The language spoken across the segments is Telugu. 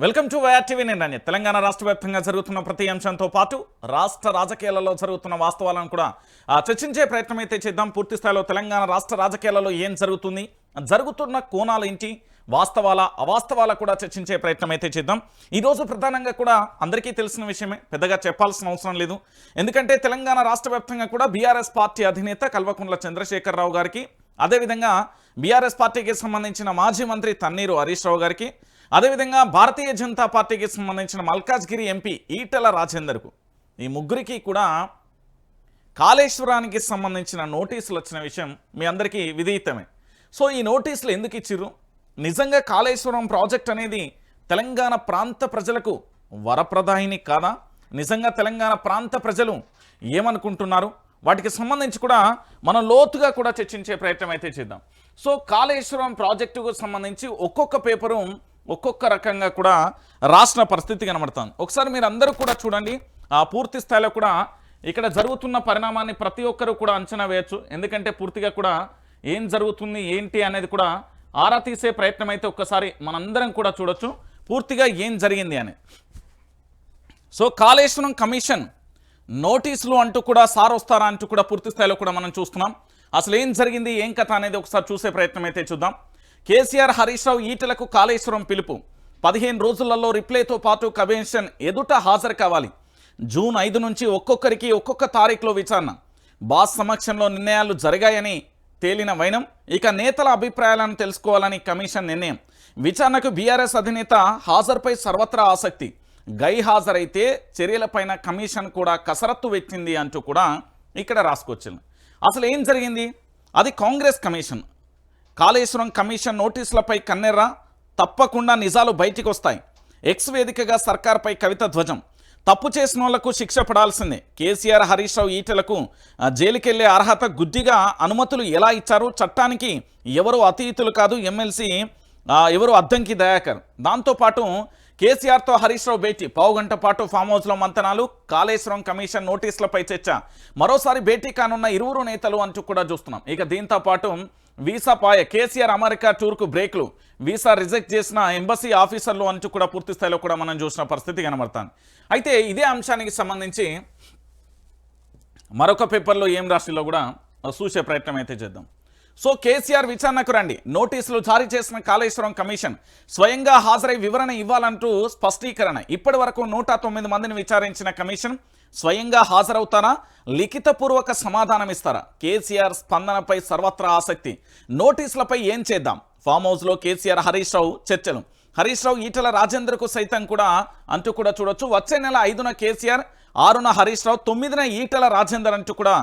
Welcome to YR TV. నేను తెలంగాణ రాష్ట్ర వ్యాప్తంగా జరుగుతున్న ప్రతి అంశంతో పాటు రాష్ట్ర రాజకీయాలలో జరుగుతున్న వాస్తవాలను కూడా చర్చించే ప్రయత్నం అయితే చేద్దాం. పూర్తి స్థాయిలో తెలంగాణ రాష్ట్ర రాజకీయాలలో ఏం జరుగుతుంది, జరుగుతున్న కోణాలు ఏంటి, వాస్తవాల అవాస్తవాల కూడా చర్చించే ప్రయత్నం అయితే చేద్దాం. ఈరోజు ప్రధానంగా కూడా అందరికీ తెలిసిన విషయమే, పెద్దగా చెప్పాల్సిన అవసరం లేదు. ఎందుకంటే తెలంగాణ రాష్ట్ర వ్యాప్తంగా కూడా బీఆర్ఎస్ పార్టీ అధినేత కల్వకుంట్ల చంద్రశేఖరరావు గారికి, అదేవిధంగా బీఆర్ఎస్ పార్టీకి సంబంధించిన మాజీ మంత్రి తన్నీరు హరీష్ రావు గారికి, అదేవిధంగా భారతీయ జనతా పార్టీకి సంబంధించిన మల్కాజ్గిరి ఎంపీ ఈటెల రాజేందర్కు, ఈ ముగ్గురికి కూడా కాళేశ్వరానికి సంబంధించిన నోటీసులు వచ్చిన విషయం మీ అందరికీ విదితమే. సో ఈ నోటీసులు ఎందుకు ఇచ్చిర్రు, నిజంగా కాళేశ్వరం ప్రాజెక్ట్ అనేది తెలంగాణ ప్రాంత ప్రజలకు వరప్రదాయిని కాదా, నిజంగా తెలంగాణ ప్రాంత ప్రజలు ఏమనుకుంటున్నారు, వాటికి సంబంధించి కూడా మనం లోతుగా కూడా చర్చించే ప్రయత్నం అయితే చేద్దాం. సో కాళేశ్వరం ప్రాజెక్టుకు సంబంధించి ఒక్కొక్క పేపరు ఒక్కొక్క రకంగా కూడా రాసిన పరిస్థితి కనబడుతుంది. ఒకసారి మీరు అందరూ కూడా చూడండి. పూర్తి స్థాయిలో కూడా ఇక్కడ జరుగుతున్న పరిణామాన్ని ప్రతి ఒక్కరూ కూడా అంచనా వేయచ్చు. ఎందుకంటే పూర్తిగా కూడా ఏం జరుగుతుంది ఏంటి అనేది కూడా ఆరా తీసే ప్రయత్నం అయితే ఒక్కసారి మనందరం కూడా చూడొచ్చు, పూర్తిగా ఏం జరిగింది అని. సో కాళేశ్వరం కమిషన్ నోటీసులు అంటూ కూడా సార్ వస్తారా అంటూ కూడా పూర్తి స్థాయిలో కూడా మనం చూస్తున్నాం. అసలు ఏం జరిగింది, ఏం కథ అనేది ఒకసారి చూసే ప్రయత్నం అయితే చూద్దాం. కేసీఆర్ హరీష్ రావు ఈటెలకు కాళేశ్వరం పిలుపు, 15 రోజులలో రిప్లైతో పాటు కమిషన్ ఎదుట హాజరు కావాలి. జూన్ 5 నుంచి ఒక్కొక్కరికి ఒక్కొక్క తారీఖులో విచారణ. బాస్ సమక్షంలో నిర్ణయాలు జరిగాయని తేలిన వైనం. ఇక నేతల అభిప్రాయాలను తెలుసుకోవాలని కమిషన్ నిర్ణయం. విచారణకు బీఆర్ఎస్ అధినేత హాజరుపై సర్వత్రా ఆసక్తి. గైహాజరైతే చర్యలపైన కమిషన్ కూడా కసరత్తు పెట్టింది అంటూ కూడా ఇక్కడ రాసుకొచ్చింది. అసలు ఏం జరిగింది, అది కాంగ్రెస్ కమిషన్. కాళేశ్వరం కమిషన్ నోటీసులపై కన్నెర్ర, తప్పకుండా నిజాలు బయటికి వస్తాయి. ఎక్స్ వేదికగా సర్కార్పై కవిత ధ్వజం. తప్పు చేసిన వాళ్లకు శిక్ష పడాల్సిందే. కేసీఆర్ హరీష్ రావు ఈటెలకు జైలుకెళ్లే అర్హత గుడ్డిగా అనుమతులు ఎలా ఇచ్చారు, చట్టానికి ఎవరు అతీతులు కాదు, ఎమ్మెల్సీ ఎవరు అద్దంకి దయాకర్. దాంతోపాటు కేసీఆర్తో హరీష్ రావు భేటీ, పావుగంట పాటు ఫామ్ హౌస్లో మంతనాలు, కాళేశ్వరం కమిషన్ నోటీసులపై చర్చ, మరోసారి భేటీ కానున్న ఇరువురు నేతలు అంటూ కూడా చూస్తున్నాం. ఇక దీంతో పాటు వీసా పాయ, కేసీఆర్ అమెరికా టూర్కు బ్రేక్లు, వీసా రిజెక్ట్ చేసిన ఎంబసీ ఆఫీసర్లు అంటూ కూడా పూర్తి స్థాయిలో కూడా మనం చూసిన పరిస్థితి కనబడుతుంది. అయితే ఇదే అంశానికి సంబంధించి మరొక పేపర్లో ఏం రాష్ట్రంలో కూడా చూసే ప్రయత్నం అయితే చేద్దాం. సో కేసీఆర్ విచారణకు రండి, నోటీసులు జారీ చేసిన కాళేశ్వరం కమిషన్ స్వయంగా హాజరై వివరణ ఇవ్వాలంటూ స్పష్టీకరణ. ఇప్పటి వరకు 109 మందిని విచారించిన కమిషన్ స్వయంగా హాజరవుతారా, లిఖితపూర్వక సమాధానం ఇస్తారా? కేసీఆర్ స్పందనపై సర్వత్రా ఆసక్తి. నోటీసులపై ఏం చేద్దాం, ఫామ్ హౌస్లో కేసీఆర్ హరీష్ రావు చర్చలు. హరీష్ రావు ఈటెల రాజేందర్కు సైతం కూడా అంటూ కూడా చూడొచ్చు. వచ్చే నెల 5న కేసీఆర్, 6న హరీష్ రావు, 9న ఈటెల రాజేందర్ అంటూ కూడా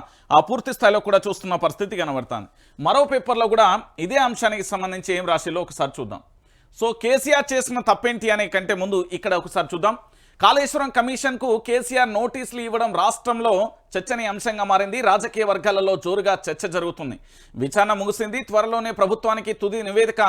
పూర్తి స్థాయిలో కూడా చూస్తున్న పరిస్థితి కనబడుతుంది. మరో పేపర్లో కూడా ఇదే అంశానికి సంబంధించి ఏం రాశిలో ఒకసారి చూద్దాం. సో కేసీఆర్ చేసిన తప్పేంటి అనే కంటే ముందు ఇక్కడ ఒకసారి చూద్దాం. కాళేశ్వరం కమిషన్కు కేసీఆర్ నోటీసులు ఇవ్వడం రాష్ట్రంలో చర్చనీయాంశంగా మారింది. రాజకీయ వర్గాలలో జోరుగా చర్చ జరుగుతుంది. విచారణ ముగిసింది, త్వరలోనే ప్రభుత్వానికి తుది నివేదిక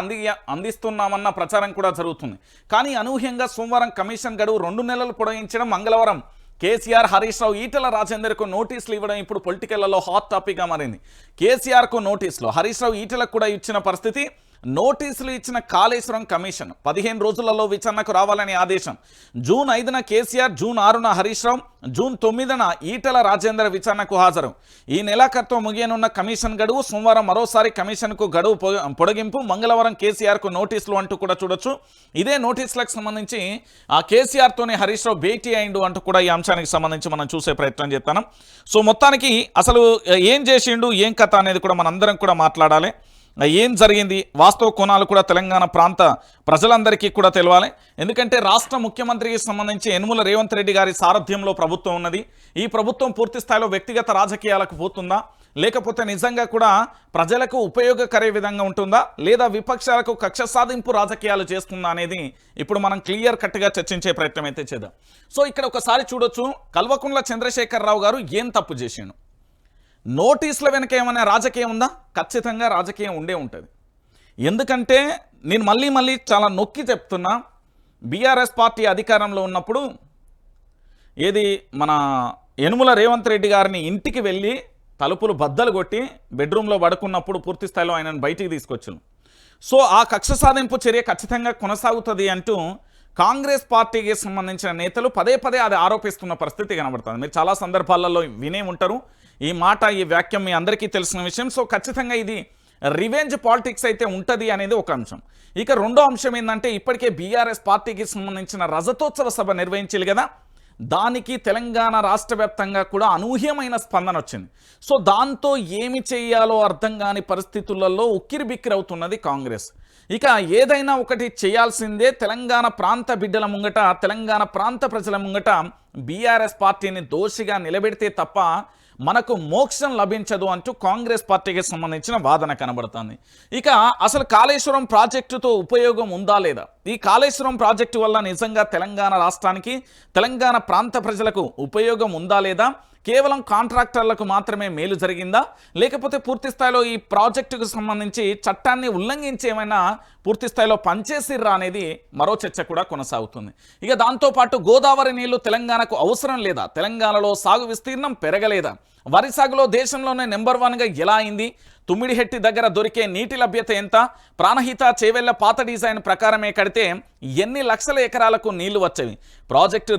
అందిస్తున్నామన్న ప్రచారం కూడా జరుగుతుంది. కానీ అనూహ్యంగా సోమవారం కమిషన్ గడువు 2 నెలలు పొడిగించడం, మంగళవారం కేసీఆర్ హరీష్ రావు ఈటెల రాజేందర్కు నోటీసులు ఇవ్వడం ఇప్పుడు పొలిటికల్లో హాట్ టాపిక్గా మారింది. కేసీఆర్కు నోటీసులు, హరీష్ రావు ఈటెలకు కూడా ఇచ్చిన పరిస్థితి. నోటీసులు ఇచ్చిన కాళేశ్వరం కమిషన్ 15 రోజులలో విచారణకు రావాలని ఆదేశం. June 5న KCR, June 6న Harish Rao, June 9న Etela Rajender విచారణకు హాజరు. ఈ నెలాఖరుతో ముగియనున్న కమిషన్ గడువు. సోమవారం మరోసారి కమిషన్కు గడువు పొడిగింపు, మంగళవారం కేసీఆర్కు నోటీసులు అంటూ కూడా చూడొచ్చు. ఇదే నోటీసులకు సంబంధించి కేసీఆర్తోనే హరీష్ రావు భేటీ అయిండు అంటూ కూడా ఈ అంశానికి సంబంధించి మనం చూసే ప్రయత్నం చేస్తాం. సో మొత్తానికి అసలు ఏం చేసిండు, ఏం కథ అనేది కూడా మనందరం కూడా మాట్లాడాలి. ఏం జరిగింది, వాస్తవ కోణాలు కూడా తెలంగాణ ప్రాంత ప్రజలందరికీ కూడా తెలవాలి. ఎందుకంటే రాష్ట్ర ముఖ్యమంత్రికి సంబంధించి యనుమల రేవంత్ రెడ్డి గారి సారథ్యంలో ప్రభుత్వం ఉన్నది. ఈ ప్రభుత్వం పూర్తి స్థాయిలో వ్యక్తిగత రాజకీయాలకు పోతుందా, లేకపోతే నిజంగా కూడా ప్రజలకు ఉపయోగకరే విధంగా ఉంటుందా, లేదా విపక్షాలకు కక్ష సాధింపు రాజకీయాలు చేస్తుందా అనేది ఇప్పుడు మనం క్లియర్ కట్గా చర్చించే ప్రయత్నం అయితే చేద్దాం. సో ఇక్కడ ఒకసారి చూడొచ్చు, కల్వకుంట్ల చంద్రశేఖరరావు గారు ఏం తప్పు చేసిండు, నోటీసుల వెనక ఏమైనా రాజకీయం ఉందా? ఖచ్చితంగా రాజకీయం ఉండే ఉంటుంది. ఎందుకంటే నేను మళ్ళీ చాలా నొక్కి చెప్తున్నా, బీఆర్ఎస్ పార్టీ అధికారంలో ఉన్నప్పుడు ఏది మన యనుమల రేవంత్ రెడ్డి గారిని ఇంటికి వెళ్ళి తలుపులు బద్దలు కొట్టి బెడ్రూమ్లో పడుకున్నప్పుడు పూర్తి స్థాయిలో ఆయనను బయటికి తీసుకొచ్చాను. సో ఆ కక్ష సాధింపు చర్య ఖచ్చితంగా కొనసాగుతుంది అంటూ కాంగ్రెస్ పార్టీకి సంబంధించిన నేతలు పదే పదే అది ఆరోపిస్తున్న పరిస్థితి కనబడుతుంది. మీరు చాలా సందర్భాలలో వినే ఉంటారు ఈ మాట, ఈ వాక్యం మీ అందరికీ తెలిసిన విషయం. సో ఖచ్చితంగా ఇది రివెంజ్ పాలిటిక్స్ అయితే ఉంటుంది అనేది ఒక అంశం. ఇక రెండో అంశం ఏంటంటే, ఇప్పటికే బీఆర్ఎస్ పార్టీకి సంబంధించిన రజతోత్సవ సభ నిర్వహించాలి కదా, దానికి తెలంగాణ రాష్ట్ర వ్యాప్తంగా కూడా అనూహ్యమైన స్పందన వచ్చింది. సో దాంతో ఏమి చేయాలో అర్థం కాని పరిస్థితులలో ఉక్కిరి బిక్కిరి అవుతున్నది కాంగ్రెస్. ఇక ఏదైనా ఒకటి చేయాల్సిందే, తెలంగాణ ప్రాంత బిడ్డల ముంగట, తెలంగాణ ప్రాంత ప్రజల ముంగట బీఆర్ఎస్ పార్టీని దోషిగా నిలబెడితే తప్ప మనకు మోక్షం లభించదు అంటూ కాంగ్రెస్ పార్టీకి సంబంధించిన వాదన కనబడుతుంది. ఇక అసలు కాళేశ్వరం ప్రాజెక్టుతో ఉపయోగం ఉందా లేదా, ఈ కాళేశ్వరం ప్రాజెక్టు వల్ల నిజంగా తెలంగాణ రాష్ట్రానికి, తెలంగాణ ప్రాంత ప్రజలకు ఉపయోగం ఉందా లేదా, కేవలం కాంట్రాక్టర్లకు మాత్రమే మేలు జరిగిందా, లేకపోతే పూర్తి స్థాయిలో ఈ ప్రాజెక్టుకు సంబంధించి చట్టాన్ని ఉల్లంఘించి ఏమైనా పూర్తి స్థాయిలో పనిచేసిర్రా అనేది మరో చర్చ కూడా కొనసాగుతుంది. ఇక దాంతోపాటు గోదావరి నీళ్లు తెలంగాణకు అవసరం లేదా, తెలంగాణలో సాగు విస్తీర్ణం పెరగలేదా, వరి సాగులో దేశంలోనే నెంబర్ 1గా ఎలా అయింది, తుమ్మిడిహెట్టి దగ్గర దొరికే నీటి లభ్యత ఎంత, ప్రాణహిత చేవెళ్ల పాత డిజైన్ ప్రకారమే కడితే ఎన్ని లక్షల ఎకరాలకు నీళ్లు వచ్చేవి, ప్రాజెక్టు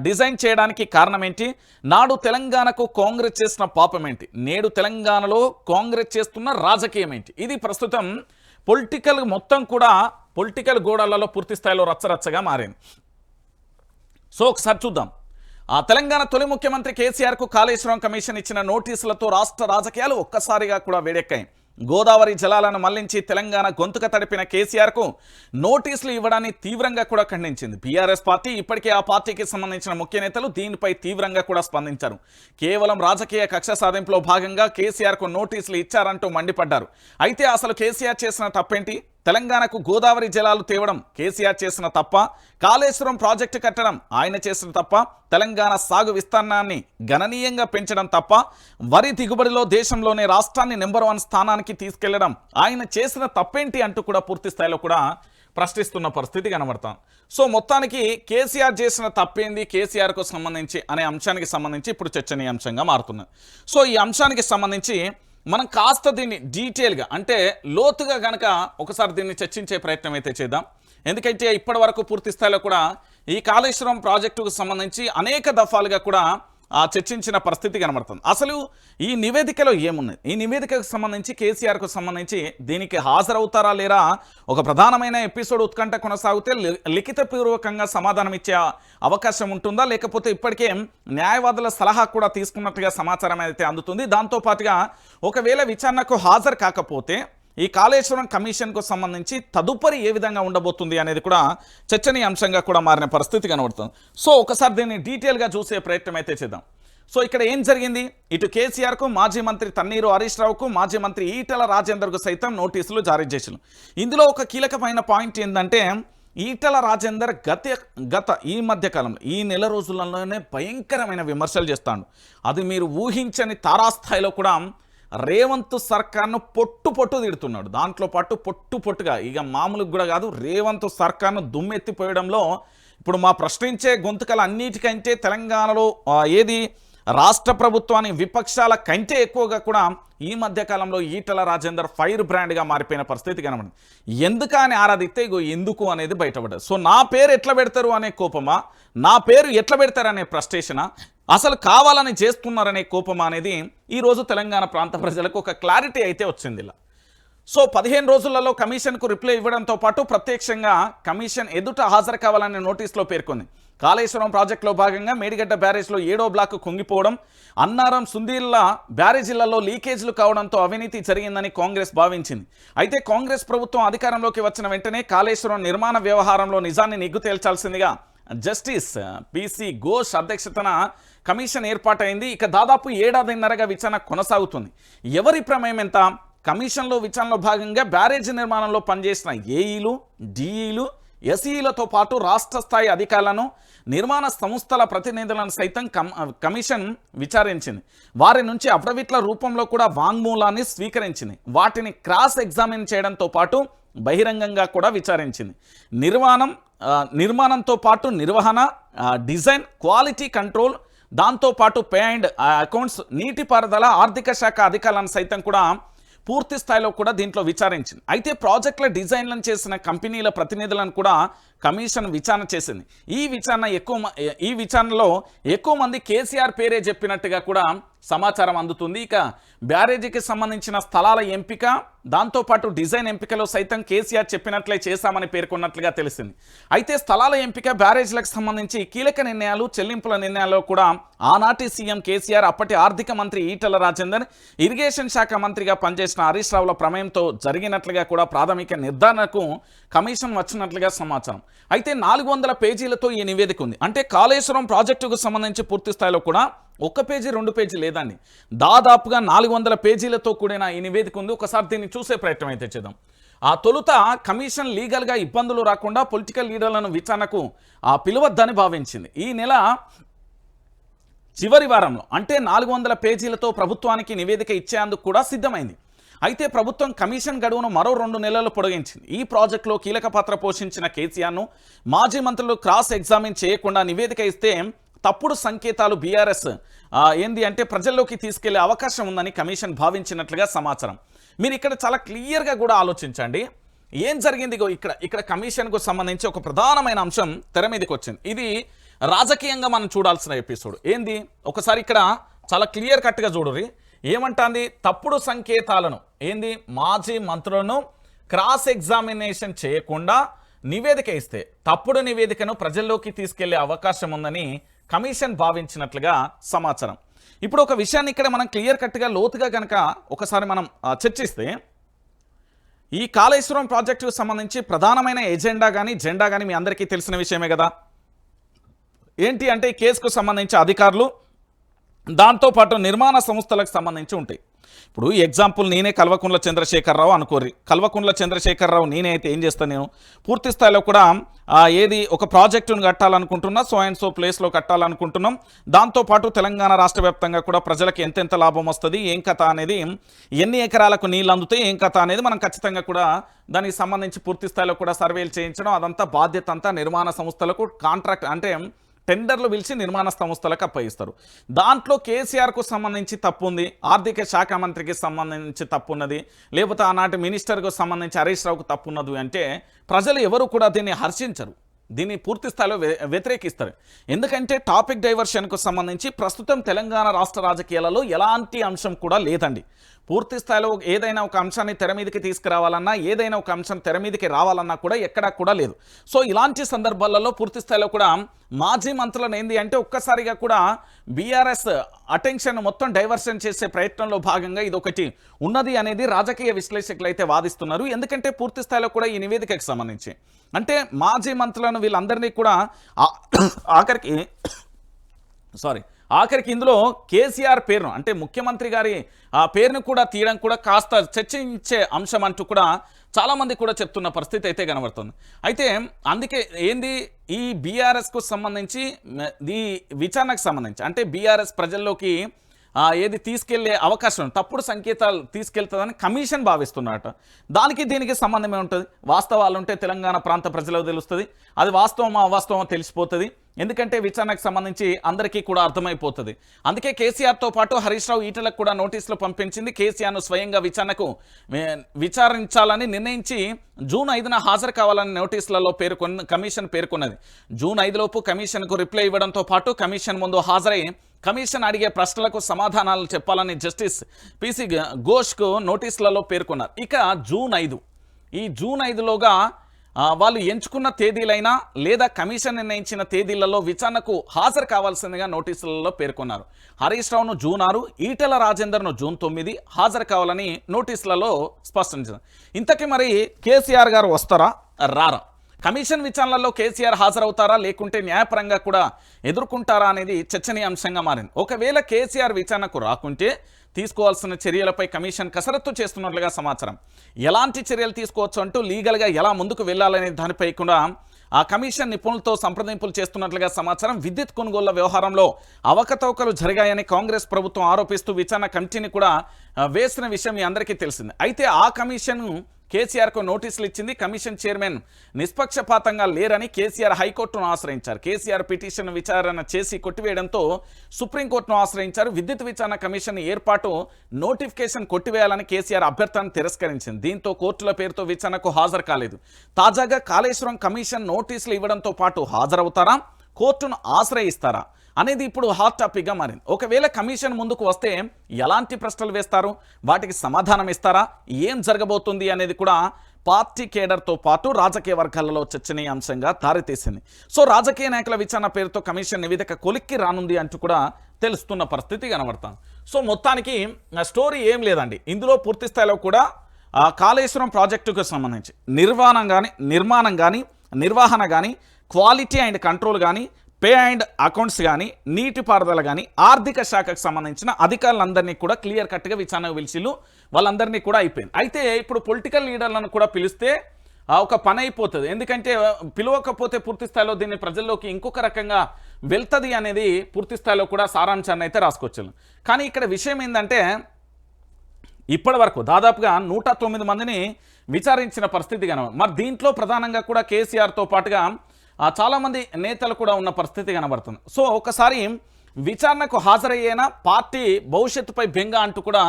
డిజైన్ చేయడానికి కారణమేంటి, నాడు తెలంగాణకు కాంగ్రెస్ చేసిన పాపమేంటి, నేడు తెలంగాణలో కాంగ్రెస్ చేస్తున్న రాజకీయం ఏంటి, ఇది ప్రస్తుతం పొలిటికల్ మొత్తం కూడా పొలిటికల్ గోడలలో పూర్తి స్థాయిలో రచ్చరచ్చగా మారింది. సో ఒకసారి చూద్దాం. ఆ తెలంగాణ తొలి ముఖ్యమంత్రి కేసీఆర్కు కాళేశ్వరం కమిషన్ ఇచ్చిన నోటీసులతో రాష్ట్ర రాజకీయాలు ఒక్కసారిగా కూడా వేడెక్కాయి. గోదావరి జలాలను మళ్లించి తెలంగాణ గొంతుక తడిపిన కేసీఆర్కు నోటీసులు ఇవ్వడాన్ని తీవ్రంగా కూడా ఖండించింది బీఆర్ఎస్ పార్టీ. ఇప్పటికే ఆ పార్టీకి సంబంధించిన ముఖ్య నేతలు దీనిపై తీవ్రంగా కూడా స్పందించారు. కేవలం రాజకీయ కక్ష సాధింపులో భాగంగా కేసీఆర్కు నోటీసులు ఇచ్చారంటూ మండిపడ్డారు. అయితే అసలు కేసీఆర్ చేసిన తప్పేంటి, తెలంగాణకు గోదావరి జలాలు తేవడం కేసీఆర్ చేసిన తప్ప, కాళేశ్వరం ప్రాజెక్టు కట్టడం ఆయన చేసిన తప్ప, తెలంగాణ సాగు విస్తీర్ణాన్ని గణనీయంగా పెంచడం తప్ప, వరి దిగుబడిలో దేశంలోనే రాష్ట్రాన్ని నెంబర్ 1 స్థానానికి తీసుకెళ్లడం ఆయన చేసిన తప్పేంటి అంటూ కూడా పూర్తి స్థాయిలో కూడా ప్రశ్నిస్తున్న పరిస్థితి కనబడతాం. సో మొత్తానికి కేసీఆర్ చేసిన తప్పేంది కేసీఆర్కు సంబంధించి అనే అంశానికి సంబంధించి ఇప్పుడు చర్చనీయాంశంగా మారుతున్నది. సో ఈ అంశానికి సంబంధించి మనం కాస్త దీన్ని డీటెయిల్గా అంటే లోతుగా గనక ఒకసారి దీన్ని చర్చించే ప్రయత్నం అయితే చేద్దాం. ఎందుకంటే ఇప్పటి వరకు పూర్తి స్థాయిలో కూడా ఈ కాళేశ్వరం ప్రాజెక్టుకు సంబంధించి అనేక దఫాలుగా కూడా చర్చించిన పరిస్థితి కనబడుతుంది. అసలు ఈ నివేదికలో ఏమున్నది, ఈ నివేదికకు సంబంధించి కేసీఆర్కు సంబంధించి దీనికి హాజరవుతారా లేరా, ఒక ప్రధానమైన ఎపిసోడ్ ఉత్కంఠ కొనసాగితే లిఖితపూర్వకంగా సమాధానం ఇచ్చే అవకాశం ఉంటుందా, లేకపోతే ఇప్పటికే న్యాయవాదుల సలహా కూడా తీసుకున్నట్టుగా సమాచారం అయితే అందుతుంది. దాంతోపాటుగా ఒకవేళ విచారణకు హాజరు కాకపోతే ఈ కాళేశ్వరం కమిషన్కు సంబంధించి తదుపరి ఏ విధంగా ఉండబోతుంది అనేది కూడా చర్చనీయాంశంగా కూడా మారిన పరిస్థితి కనబడుతుంది. సో ఒకసారి దీన్ని డీటెయిల్గా చూసే ప్రయత్నం అయితే చేద్దాం. సో ఇక్కడ ఏం జరిగింది, ఇటు కేసీఆర్కు, మాజీ మంత్రి తన్నీరు హరీష్ రావుకు, మాజీ మంత్రి ఈటెల రాజేందర్కు సైతం నోటీసులు జారీ చేశారు. ఇందులో ఒక కీలకమైన పాయింట్ ఏంటంటే, ఈటెల రాజేందర్ గత ఈ మధ్యకాలంలో ఈ నెల రోజులలోనే భయంకరమైన విమర్శలు చేస్తాడు. అది మీరు ఊహించని తారాస్థాయిలో కూడా రేవంత్ సర్కార్ను పొట్టు తిడుతున్నాడు. దాంట్లో పాటు పొట్టుగా ఇక మామూలుగా కూడా కాదు, రేవంత్ సర్కార్ను దుమ్మెత్తిపోయడంలో ఇప్పుడు మా ప్రశ్నించే గొంతుకలు అన్నిటికంటే తెలంగాణలో ఏది రాష్ట్ర ప్రభుత్వాన్ని విపక్షాల కంటే ఎక్కువగా కూడా ఈ మధ్యకాలంలో ఈటెల రాజేందర్ ఫైర్ బ్రాండ్గా మారిపోయిన పరిస్థితి కనబడింది. ఎందుకని ఆరాధిస్తే ఇగో ఎందుకు అనేది బయటపడ్డది. సో నా పేరు ఎట్లా పెడతారు అనే కోపమా, నా పేరు ఎట్లా పెడతారనే ఫ్రస్ట్రేషనా, అసలు కావాలని చేస్తున్నారనే కోపమా అనేది ఈరోజు తెలంగాణ ప్రాంత ప్రజలకు ఒక క్లారిటీ అయితే వచ్చింది ఇలా. సో 15 రోజులలో కమిషన్కు రిప్లై ఇవ్వడంతో పాటు ప్రత్యక్షంగా కమిషన్ ఎదుట హాజరు కావాలని నోటీసులో పేర్కొంది. కాళేశ్వరం ప్రాజెక్టులో భాగంగా మేడిగడ్డ బ్యారేజ్లో 7వ బ్లాక్ కుంగిపోవడం, అన్నారం, సుందీర్ల బ్యారేజీలలో లీకేజీలు కావడంతో అవినీతి జరిగిందని కాంగ్రెస్ భావించింది. అయితే కాంగ్రెస్ ప్రభుత్వం అధికారంలోకి వచ్చిన వెంటనే కాళేశ్వరం నిర్మాణ వ్యవహారంలో నిజాన్ని నిగ్గు తేల్చాల్సిందిగా జస్టిస్ పిసి ఘోష్ అధ్యక్షతన కమిషన్ ఏర్పాటైంది. ఇక దాదాపు 1.5 ఏడాదిన్నరగా విచారణ కొనసాగుతుంది. ఎవరి ప్రమేయం ఎంత, కమిషన్లో విచారణలో భాగంగా బ్యారేజీ నిర్మాణంలో పనిచేసిన ఏఈలు, డిఈలు, ఎస్ఈలతో పాటు రాష్ట్ర స్థాయి అధికారులను, నిర్మాణ సంస్థల ప్రతినిధులను సైతం కమిషన్ విచారించింది. వారి నుంచి అఫిడవిట్ల రూపంలో కూడా వాంగ్మూలాన్ని స్వీకరించింది. వాటిని క్రాస్ ఎగ్జామిన్ చేయడంతో పాటు బహిరంగంగా కూడా విచారించింది. నిర్మాణంతో పాటు నిర్వహణ, డిజైన్, క్వాలిటీ కంట్రోల్, దాంతోపాటు పే అండ్ అకౌంట్స్, నీటిపారుదల, ఆర్థిక శాఖ అధికారులను సైతం కూడా పూర్తి స్థాయిలో కూడా దీంట్లో విచారించింది. అయితే ప్రాజెక్టుల డిజైన్లను చేసిన కంపెనీల ప్రతినిధులను కూడా కమిషన్ విచారణ చేసింది. ఈ విచారణలో ఎక్కువ మంది కేసీఆర్ పేరే చెప్పినట్టుగా కూడా సమాచారం అందుతుంది. ఇక బ్యారేజీకి సంబంధించిన స్థలాల ఎంపిక, దాంతోపాటు డిజైన్ ఎంపికలో సైతం కేసీఆర్ చెప్పినట్లే చేశామని పేర్కొన్నట్లుగా తెలిసింది. అయితే స్థలాల ఎంపిక, బ్యారేజీలకు సంబంధించి కీలక నిర్ణయాలు, చెల్లింపుల నిర్ణయాల్లో కూడా ఆనాటి సీఎం కేసీఆర్, అప్పటి ఆర్థిక మంత్రి ఈటల రాజేందర్, ఇరిగేషన్ శాఖ మంత్రిగా పనిచేసిన హరీష్ రావుల ప్రమేయంతో జరిగినట్లుగా కూడా ప్రాథమిక నిర్ధారణకు కమిషన్ వచ్చినట్లుగా సమాచారం. అయితే 400 పేజీలతో ఈ నివేదిక ఉంది. అంటే కాళేశ్వరం ప్రాజెక్టుకు సంబంధించి పూర్తి స్థాయిలో కూడా 1 పేజీ 2 పేజీ లేదండి, దాదాపుగా 400 పేజీలతో కూడిన ఈ నివేదిక ఉంది. ఒకసారి దీన్ని చూసే ప్రయత్నం అయితే చేద్దాం. ఆ తొలుత కమిషన్ లీగల్గా ఇబ్బందులు రాకుండా పొలిటికల్ లీడర్లను విచారణకు పిలవద్దని భావించింది. ఈ నెల చివరి వారంలో అంటే 400 పేజీలతో ప్రభుత్వానికి నివేదిక ఇచ్చేందుకు కూడా సిద్ధమైంది. అయితే ప్రభుత్వం కమిషన్ గడువును మరో 2 నెలలు పొడిగించింది. ఈ ప్రాజెక్టులో కీలక పాత్ర పోషించిన కేసీఆర్ను మాజీ మంత్రులు క్రాస్ ఎగ్జామిన్ చేయకుండా నివేదిక ఇస్తే తప్పుడు సంకేతాలు బీఆర్ఎస్ ఏంది అంటే ప్రజల్లోకి తీసుకెళ్లే అవకాశం ఉందని కమిషన్ భావించినట్లుగా సమాచారం. మీరు ఇక్కడ చాలా క్లియర్గా కూడా ఆలోచించండి ఏం జరిగింది. ఇక్కడ కమిషన్కు సంబంధించి ఒక ప్రధానమైన అంశం తెర మీదకి వచ్చింది. ఇది రాజకీయంగా మనం చూడాల్సిన ఎపిసోడ్ ఏంది, ఒకసారి ఇక్కడ చాలా క్లియర్ కట్గా చూడుర్రి. ఏమంటాంది, తప్పుడు సంకేతాలను ఏంది మాజీ మంత్రులను క్రాస్ ఎగ్జామినేషన్ చేయకుండా నివేదిక ఇస్తే తప్పుడు నివేదికను ప్రజల్లోకి తీసుకెళ్లే అవకాశం ఉందని కమిషన్ భావించినట్లుగా సమాచారం. ఇప్పుడు ఒక విషయాన్ని ఇక్కడ మనం క్లియర్ కట్గా లోతుగా కనుక ఒకసారి మనం చర్చిస్తే, ఈ కాళేశ్వరం ప్రాజెక్టుకు సంబంధించి ప్రధానమైన ఎజెండా కానీ జెండా కానీ మీ అందరికీ తెలిసిన విషయమే కదా. ఏంటి అంటే ఈ కేసుకు సంబంధించి అధికారులు, దాంతోపాటు నిర్మాణ సంస్థలకు సంబంధించి ఉంటాయి. ఇప్పుడు ఎగ్జాంపుల్ నేనే కల్వకుంట్ల చంద్రశేఖరరావు అనుకోర్రి, కల్వకుంట్ల చంద్రశేఖరరావు నేనే అయితే ఏం చేస్తాను, నేను పూర్తి స్థాయిలో కూడా ఏది ఒక ప్రాజెక్టును కట్టాలనుకుంటున్నా, సో అండ్ సో ప్లేస్లో కట్టాలనుకుంటున్నాం. దాంతోపాటు తెలంగాణ రాష్ట్ర వ్యాప్తంగా కూడా ప్రజలకు ఎంతెంత లాభం వస్తుంది, ఏం కథ అనేది, ఎన్ని ఎకరాలకు నీళ్ళు అందుతాయి, ఏం కథ అనేది మనం ఖచ్చితంగా కూడా దానికి సంబంధించి పూర్తి స్థాయిలో కూడా సర్వేలు చేయించడం, అదంతా బాధ్యత అంతా నిర్మాణ సంస్థలకు కాంట్రాక్ట్ అంటే టెండర్లు పిలిచి నిర్మాణ సంస్థలకు అప్పగిస్తారు. దాంట్లో కేసీఆర్కు సంబంధించి తప్పు ఉంది, ఆర్థిక శాఖ మంత్రికి సంబంధించి తప్పు ఉన్నది, లేకపోతే ఆనాటి మినిస్టర్కు సంబంధించి హరీష్ రావుకు తప్పు ఉన్నది అంటే ప్రజలు ఎవరు కూడా దీన్ని హర్షించరు, దీన్ని పూర్తి స్థాయిలో వ్యతిరేకిస్తారు. ఎందుకంటే టాపిక్ డైవర్షన్కు సంబంధించి ప్రస్తుతం తెలంగాణ రాష్ట్ర రాజకీయాలలో ఎలాంటి అంశం కూడా లేదండి. పూర్తి స్థాయిలో ఏదైనా ఒక అంశాన్ని తెర మీదకి తీసుకురావాలన్నా, ఏదైనా ఒక అంశం తెర మీదకి రావాలన్నా కూడా ఎక్కడా కూడా లేదు. సో ఇలాంటి సందర్భాలలో పూర్తి స్థాయిలో కూడా మాజీ మంత్రులను ఏంది అంటే ఒక్కసారిగా కూడా బీఆర్ఎస్ అటెన్షన్ మొత్తం డైవర్షన్ చేసే ప్రయత్నంలో భాగంగా ఇది ఒకటి ఉన్నది అనేది రాజకీయ విశ్లేషకులు అయితే వాదిస్తున్నారు. ఎందుకంటే పూర్తి స్థాయిలో కూడా ఈ నివేదికకు సంబంధించి అంటే మాజీ మంత్రులను వీళ్ళందరినీ కూడా ఆఖరికి ఇందులో కేసీఆర్ పేరును అంటే ముఖ్యమంత్రి గారి పేరును కూడా తీయడం కూడా కాస్త చర్చించే అంశం అంటూ కూడా చాలామంది కూడా చెప్తున్న పరిస్థితి అయితే కనబడుతుంది. అయితే అందుకే ఏంది ఈ బీఆర్ఎస్కు సంబంధించి ఈ విచారణకు సంబంధించి అంటే బీఆర్ఎస్ ప్రజల్లోకి ఏది తీసుకెళ్లే అవకాశం, తప్పుడు సంకేతాలు తీసుకెళ్తుందని కమిషన్ భావిస్తున్నట. దానికి దీనికి సంబంధమే ఉంటుంది. వాస్తవాలు ఉంటే తెలంగాణ ప్రాంత ప్రజలకు తెలుస్తుంది, అది వాస్తవం అవాస్తవం తెలిసిపోతుంది. ఎందుకంటే విచారణకు సంబంధించి అందరికీ కూడా అర్థమైపోతుంది. అందుకే కేసీఆర్తో పాటు హరీష్ రావు, ఈటలకు కూడా నోటీసులు పంపించింది. కేసీఆర్ను స్వయంగా విచారించాలని నిర్ణయించి జూన్ 5న హాజరు కావాలని నోటీసులలో కమిషన్ పేర్కొన్నది. జూన్ 5లోపు కమిషన్కు రిప్లై ఇవ్వడంతో పాటు కమిషన్ ముందు హాజరై కమిషన్ అడిగే ప్రశ్నలకు సమాధానాలు చెప్పాలని జస్టిస్ పిసి ఘోష్కు నోటీసులలో పేర్కొన్నారు. ఇక ఈ జూన్ 5లోగా వాళ్ళు ఎంచుకున్న తేదీలైనా లేదా కమిషన్ నిర్ణయించిన తేదీలలో విచారణకు హాజరు కావాల్సిందిగా నోటీసులలో పేర్కొన్నారు. హరీష్ రావును జూన్ 6, ఈటల రాజేందర్ను జూన్ 9 హాజరు కావాలని నోటీసులలో స్పష్టం చేశారు. ఇంతకీ మరి కేసీఆర్ గారు వస్తారా రారా? కమిషన్ విచారణలో కేసీఆర్ హాజరవుతారా లేకుంటే న్యాయపరంగా కూడా ఎదుర్కొంటారా అనేది చర్చనీయాంశంగా మారింది. ఒకవేళ కేసీఆర్ విచారణకు రాకుంటే తీసుకోవాల్సిన చర్యలపై కమిషన్ కసరత్తు చేస్తున్నట్లుగా సమాచారం. ఎలాంటి చర్యలు తీసుకోవచ్చు అంటూ లీగల్గా ఎలా ముందుకు వెళ్ళాలనే దానిపై కూడా ఆ కమిషన్ నిపుణులతో సంప్రదింపులు చేస్తున్నట్లుగా సమాచారం. విద్యుత్ కొనుగోళ్ల వ్యవహారంలో అవకతవకలు జరిగాయని కాంగ్రెస్ ప్రభుత్వం ఆరోపిస్తూ విచారణ కమిటీని కూడా వేసిన విషయం మీ అందరికీ తెలిసింది. అయితే ఆ కమిషన్ కేసీఆర్కు నోటీసులు ఇచ్చింది. కమిషన్ చైర్మన్ నిష్పక్షపాతంగా లేరని కేసీఆర్ హైకోర్టును ఆశ్రయించారు. కేసీఆర్ పిటిషన్ విచారణ చేసి కొట్టివేయడంతో సుప్రీంకోర్టును ఆశ్రయించారు. విద్యుత్ విచారణ కమిషన్ ఏర్పాటు నోటిఫికేషన్ కొట్టివేయాలని కేసీఆర్ అభ్యర్థనను తిరస్కరించింది. దీంతో కోర్టుల పేరుతో విచారణకు హాజరు కాలేదు. తాజాగా కాళేశ్వరం కమిషన్ నోటీసులు ఇవ్వడంతో పాటు హాజరవుతారా, కోర్టును ఆశ్రయిస్తారా అనేది ఇప్పుడు హాట్ టాపిక్గా మారింది. ఒకవేళ కమిషన్ ముందుకు వస్తే ఎలాంటి ప్రశ్నలు వేస్తారు, వాటికి సమాధానం ఇస్తారా, ఏం జరగబోతుంది అనేది కూడా పార్టీ కేడర్తో పాటు రాజకీయ వర్గాలలో చర్చనీయాంశంగా దారితీసింది. సో రాజకీయ నాయకుల విచారణ పేరుతో కమిషన్ నివేదిక కొలిక్కి రానుంది అంటూ కూడా తెలుస్తున్న పరిస్థితి కనబడుతుంది. సో మొత్తానికి స్టోరీ ఏం లేదండి. ఇందులో పూర్తి స్థాయిలో కూడా కాళేశ్వరం ప్రాజెక్టుకు సంబంధించి నిర్మాణం కానీ నిర్వహణ కానీ క్వాలిటీ అండ్ కంట్రోల్ కానీ పే అండ్ అకౌంట్స్ కానీ నీటిపారుదల కానీ ఆర్థిక శాఖకు సంబంధించిన అధికారులందరినీ కూడా క్లియర్ కట్గా విచారణకు పిలిచిళ్ళు. వాళ్ళందరినీ కూడా అయిపోయింది. అయితే ఇప్పుడు పొలిటికల్ లీడర్లను కూడా పిలిస్తే ఒక పని అయిపోతుంది. ఎందుకంటే పిలవకపోతే పూర్తి స్థాయిలో దీన్ని ప్రజల్లోకి ఇంకొక రకంగా వెళ్తుంది అనేది పూర్తి స్థాయిలో కూడా సారాంశాన్ని అయితే రాసుకొచ్చాను. కానీ ఇక్కడ విషయం ఏంటంటే ఇప్పటి వరకు దాదాపుగా 109 మందిని విచారించిన పరిస్థితి కనబడుతుంది. మరి దీంట్లో ప్రధానంగా కూడా కేసీఆర్తో పాటుగా చాలామంది నేతలు కూడా ఉన్న పరిస్థితి కనబడుతుంది. సో ఒకసారి విచారణకు హాజరయ్యేనా పార్టీ భవిష్యత్తుపై బెంగ అంటూ కూడా